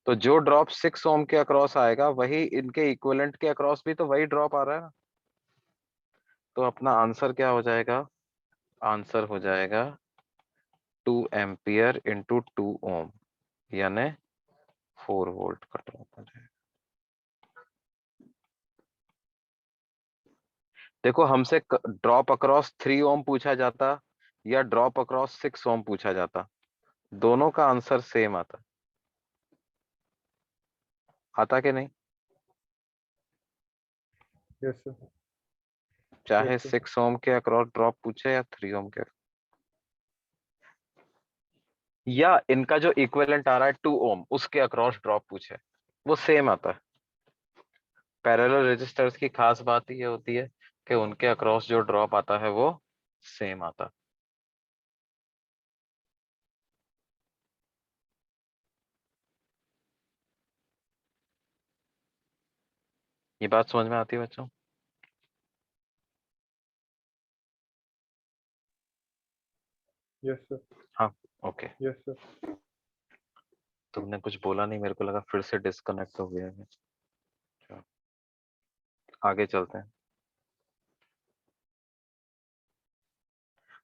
तो जो ड्रॉप 6 ओम के अक्रॉस आएगा वही इनके इक्विवेलेंट के अक्रॉस भी तो वही ड्रॉप आ रहा है ना। तो अपना आंसर क्या हो जाएगा? आंसर हो जाएगा 2 एम्पियर इंटू 2 ओम, यानी 4 वोल्ट का ड्रॉप आ जाएगा। देखो, हमसे ड्रॉप अक्रॉस 3 ओम पूछा जाता या ड्रॉप अक्रॉस 6 ओम पूछा जाता, दोनों का आंसर सेम आता। आता कि नहीं?
Yes, sir.
चाहे
Yes, sir.
6 ओम के अक्रॉस ड्रॉप पूछे या 3 ओम के, या इनका जो इक्विवेलेंट आ रहा है 2 ओम उसके अक्रॉस ड्रॉप पूछे, वो सेम आता है। पैरेलल रेजिस्टर्स की खास बात ये होती है कि उनके अक्रॉस जो ड्रॉप आता है वो सेम आता है। ये बात समझ में आती है बच्चों?
Yes, sir.
हाँ, ओके।
Yes, sir.
तुमने कुछ बोला नहीं, मेरे को लगा फिर से डिस्कनेक्ट हो गया है। चलो, आगे चलते हैं।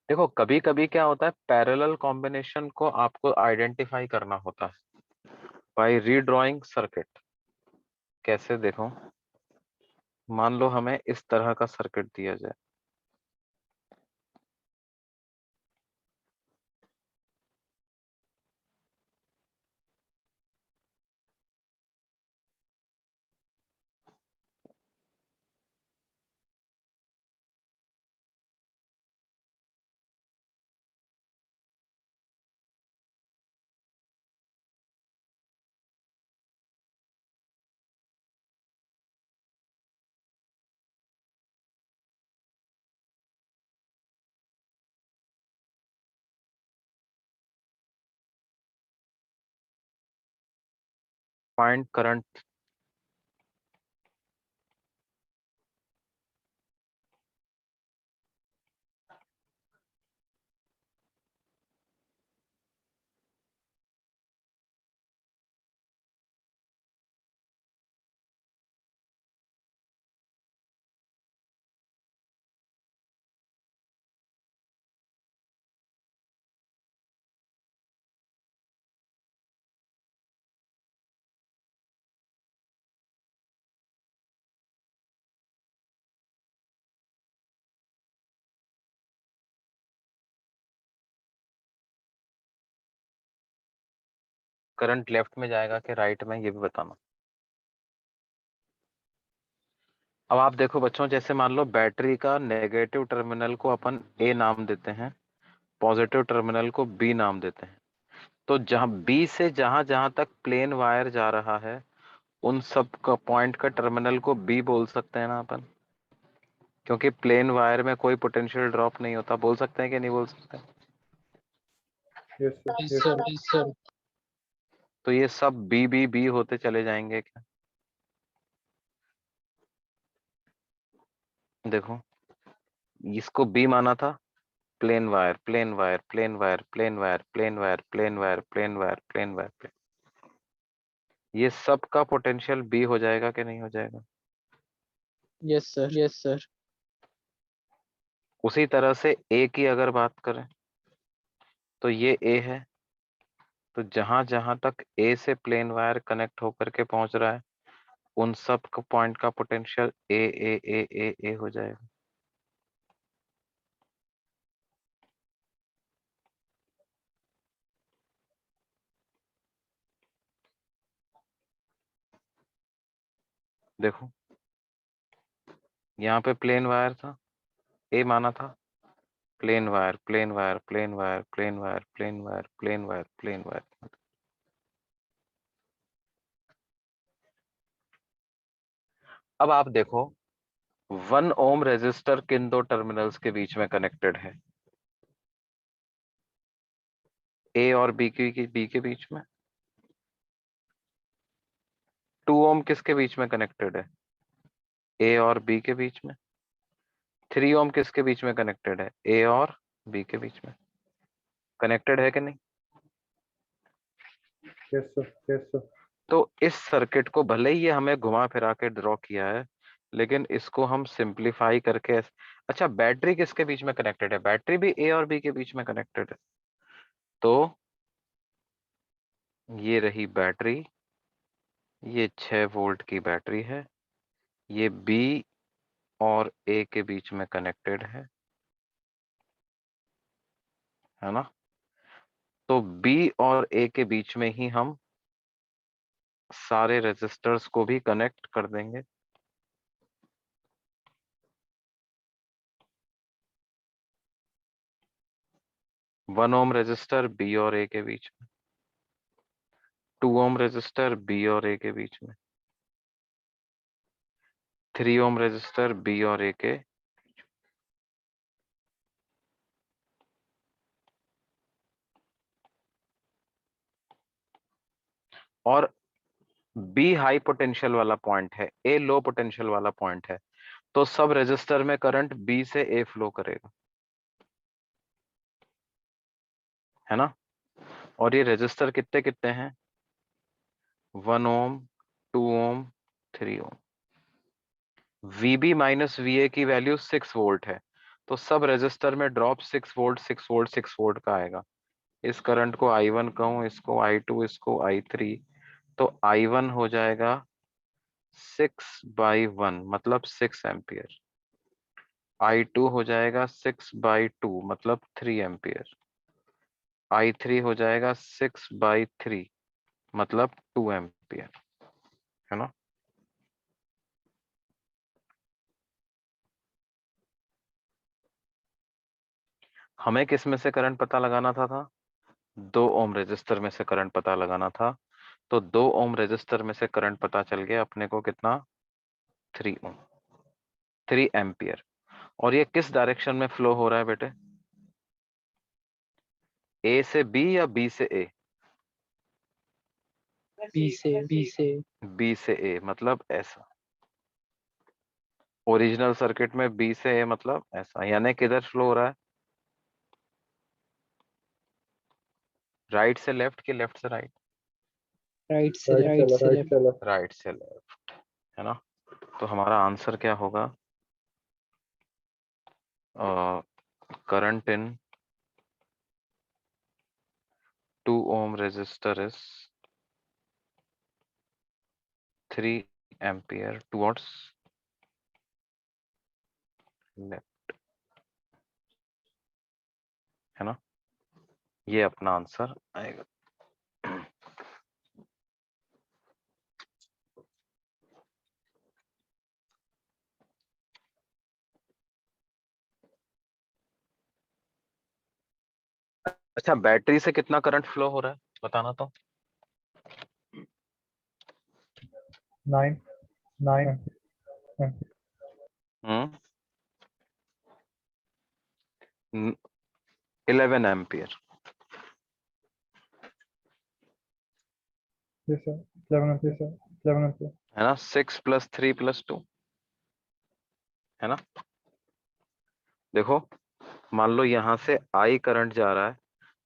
देखो, कभी कभी क्या होता है, पैरेलल कॉम्बिनेशन को आपको आइडेंटिफाई करना होता है बाय रीड्राइंग सर्किट। कैसे? देखो, मान लो हमें इस तरह का सर्किट दिया जाए, फाइंड करंट। करंट लेफ्ट में जाएगा कि राइट में, ये भी बताना। अब आप देखो बच्चों, जैसे मान लो बैटरी का नेगेटिव टर्मिनल को अपन ए नाम देते हैं, पॉजिटिव टर्मिनल को बी नाम देते हैं। तो जहां बी से जहां जहां तक प्लेन वायर जा रहा है, उन सब का पॉइंट का टर्मिनल को बी बोल सकते हैं ना अपन, क्योंकि प्लेन वायर में कोई पोटेंशियल ड्रॉप नहीं होता। बोल सकते हैं कि नहीं बोल सकते?
Yes, sir.
Yes,
Yes,
sir.
sir.
Yes, sir.
तो ये सब बी बी बी होते चले जाएंगे क्या? देखो, इसको बी माना था, plain wire plain wire plain wire plain wire plain wire plain wire plain wire plain wire, ये सब का पोटेंशियल बी हो जाएगा कि नहीं हो जाएगा?
Yes, sir. Yes, sir.
उसी तरह से ए की अगर बात करें तो ये ए है, तो जहां जहां तक ए से प्लेन वायर कनेक्ट होकर के पहुंच रहा है, उन सब का पॉइंट का पोटेंशियल ए ए ए ए ए हो जाएगा। देखो, यहाँ पे प्लेन वायर था, ए माना था, plain wire plain wire plain wire plain wire plain wire plain wire plain wire. अब आप देखो 1 ओम रेजिस्टर किन दो टर्मिनल्स के बीच में कनेक्टेड है? ए और बी के बीच में। 2 ओम किसके बीच में कनेक्टेड है? ए और बी के बीच में। 3 ओम किसके बीच में कनेक्टेड है? ए और बी के बीच में। कनेक्टेड है कि नहीं?
Yes, sir. Yes, sir.
तो इस सर्किट को भले ही ये हमें घुमा फिरा के ड्रॉ किया है, लेकिन इसको हम सिंप्लीफाई करके अच्छा, बैटरी किसके बीच में कनेक्टेड है? बैटरी भी ए और बी के बीच में कनेक्टेड है। तो ये रही बैटरी, ये 6 वोल्ट की बैटरी है, ये बी और ए के बीच में कनेक्टेड है ना? तो बी और ए के बीच में ही हम सारे रेजिस्टर्स को भी कनेक्ट कर देंगे। वन ओम रेजिस्टर बी और ए के बीच में, 2 ओम रेजिस्टर बी और ए के बीच में, 3 ओम रेजिस्टर बी और ए के, और बी हाई पोटेंशियल वाला पॉइंट है, ए लो पोटेंशियल वाला पॉइंट है, तो सब रेजिस्टर में करंट बी से ए फ्लो करेगा, है ना? और ये रेजिस्टर कितने कितने हैं? 1 ओम, 2 ओम, 3 ओम। VB माइनस VA की वैल्यू 6 वोल्ट है, तो सब रेजिस्टर में ड्रॉप 6 वोल्ट 6 वोल्ट 6 वोल्ट का आएगा। इस करंट को I1 कहूं, इसको I2, इसको I3, तो I1 हो जाएगा 6/1 मतलब 6 एम्पियर। I2 हो जाएगा 6/2 मतलब 3 एम्पियर। I3 हो जाएगा 6/3 मतलब 2 एम्पियर, है ना? हमें किस में से करंट पता लगाना था? 2 ओम रेजिस्टर में से करंट पता लगाना था। तो 2 ओम रेजिस्टर में से करंट पता चल गया अपने को कितना? 3 ओम, 3 एम्पियर। और ये किस डायरेक्शन में फ्लो हो रहा है बेटे? ए से बी या बी से ए?
बी से
बी से ए मतलब ऐसा। ओरिजिनल सर्किट में बी से ए मतलब ऐसा, यानी किधर फ्लो हो रहा है? राइट से लेफ्ट कि लेफ्ट से राइट?
राइट से
Right,
left
sir. Right, sir.
Right से लेफ्ट, है ना? तो हमारा आंसर क्या होगा? Current in 2 ohm resistor is 3 ampere towards left, है ना? ये अपना आंसर आएगा। अच्छा, बैटरी से कितना करंट फ्लो हो रहा है बताना तो।
9. 9.
हम्म 11 ampere,
Yes, sir. 11 ampere, sir. 11 ampere.
है ना? 6 + 3 + 2, है ना? देखो, मान लो यहां से I करंट जा रहा है,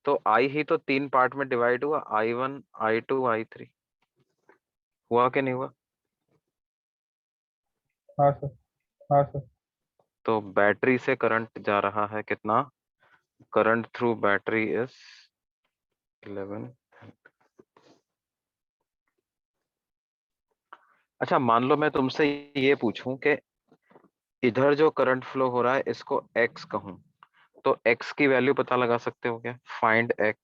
तो I ही तो 3 पार्ट में डिवाइड हुआ, I1, I2, I3, हुआ कि नहीं हुआ?
हाँ सर, हाँ सर.
तो बैटरी से करंट जा रहा है कितना? Current through battery is 11। अच्छा, मान लो मैं तुमसे ये पूछूं कि इधर जो करंट फ्लो हो रहा है इसको x कहूं, तो x की वैल्यू पता लगा सकते हो क्या? Find x।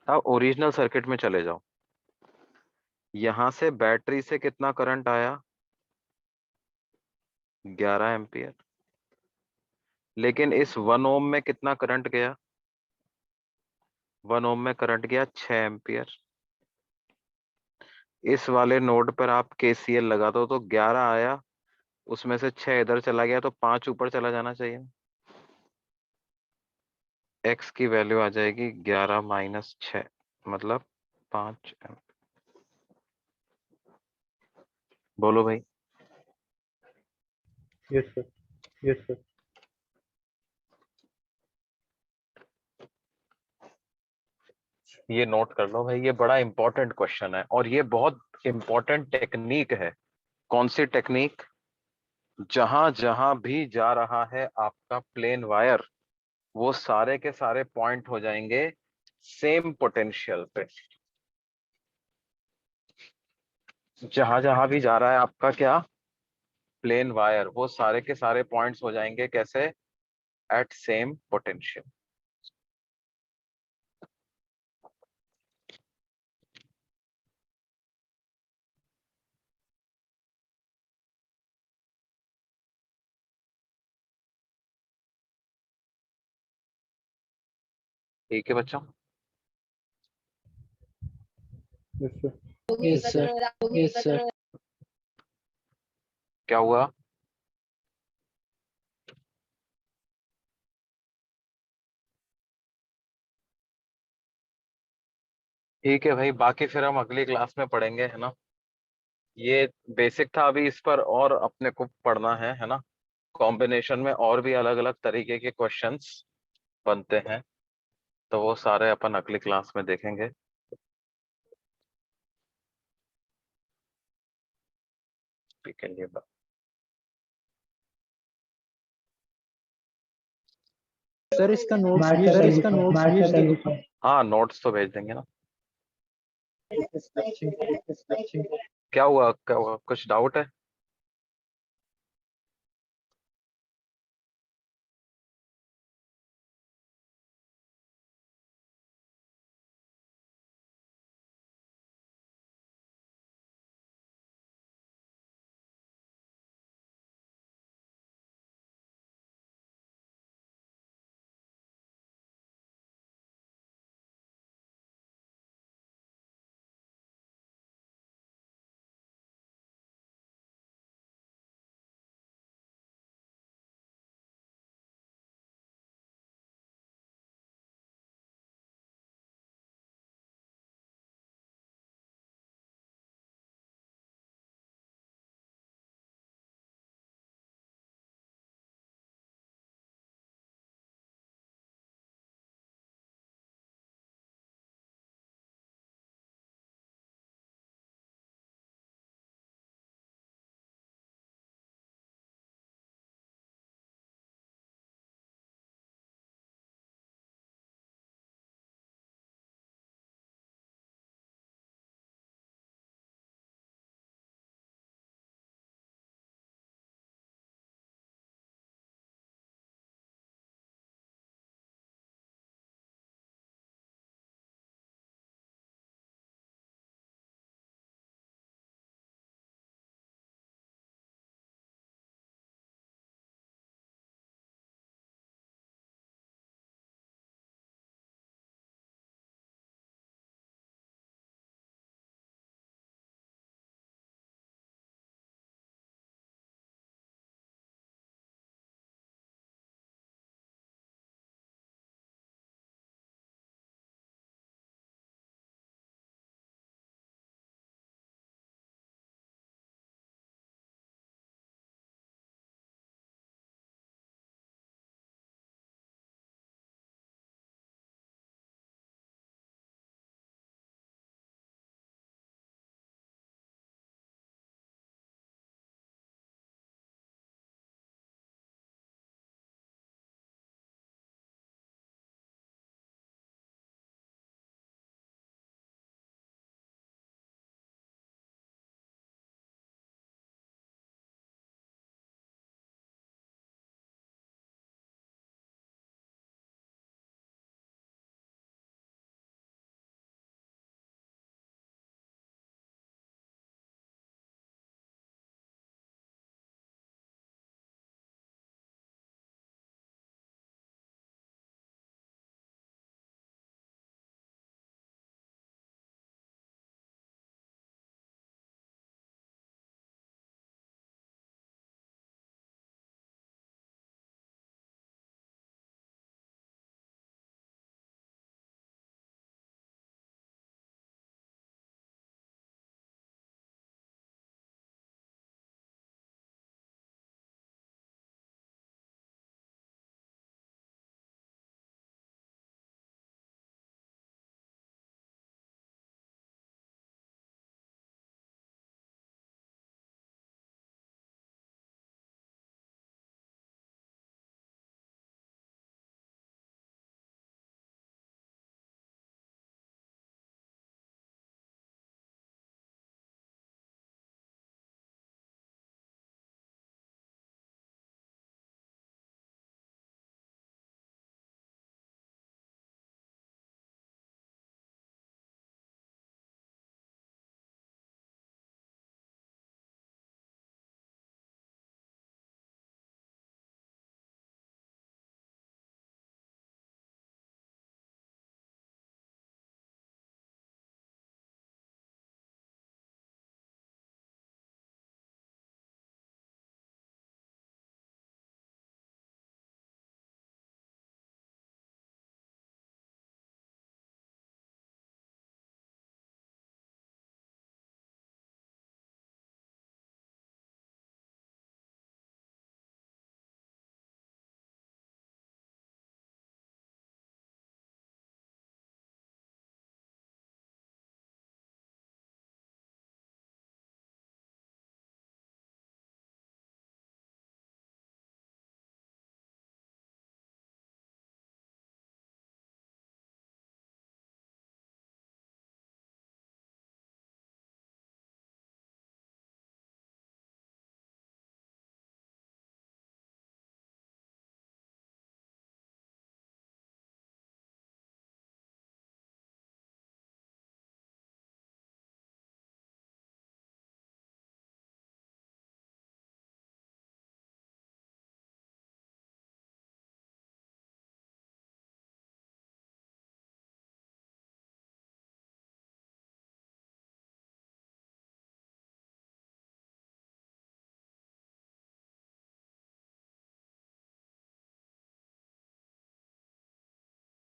अब ओरिजिनल सर्किट में चले जाओ। यहां से बैटरी से कितना करंट आया? 11 एम्पियर। लेकिन इस 1 ओम में कितना करंट गया? 1 ओम में करंट गया 6 एम्पियर। इस वाले नोड पर आप केसीएल लगा दो तो 11 आया, उसमें से 6 इधर चला गया तो 5 ऊपर चला जाना चाहिए। एक्स की वैल्यू आ जाएगी 11 माइनस 6, मतलब 5 एम्पियर। बोलो भाई।
Yes, sir. Yes, sir.
ये नोट कर लो भाई, ये बड़ा इंपॉर्टेंट क्वेश्चन है और ये बहुत इंपॉर्टेंट टेक्निक है। कौन सी टेक्निक? जहां जहां भी जा रहा है आपका प्लेन वायर, वो सारे के सारे पॉइंट हो जाएंगे सेम पोटेंशियल पे। जहां जहां भी जा रहा है आपका क्या प्लेन वायर, वो सारे के सारे पॉइंट्स हो जाएंगे कैसे? At same potential. ठीक है बच्चों?
Yes, sir.
Yes, sir. Yes, sir.
क्या हुआ? ठीक है भाई, बाकी फिर हम अगली क्लास में पढ़ेंगे, है ना। ये बेसिक था, अभी इस पर और अपने को पढ़ना है ना। कॉम्बिनेशन में और भी अलग अलग तरीके के क्वेश्चंस बनते हैं, तो वो सारे अपन अगली क्लास में देखेंगे। ठीक है, ये
सर इसका नोट्स
Match
भी
का
सर
कल
इसका
दिखाओ,
नोट्स
match
भी
का कल दिखाओ।
हाँ, नोट्स तो भेज देंगे ना। क्या हुआ, कुछ डाउट है?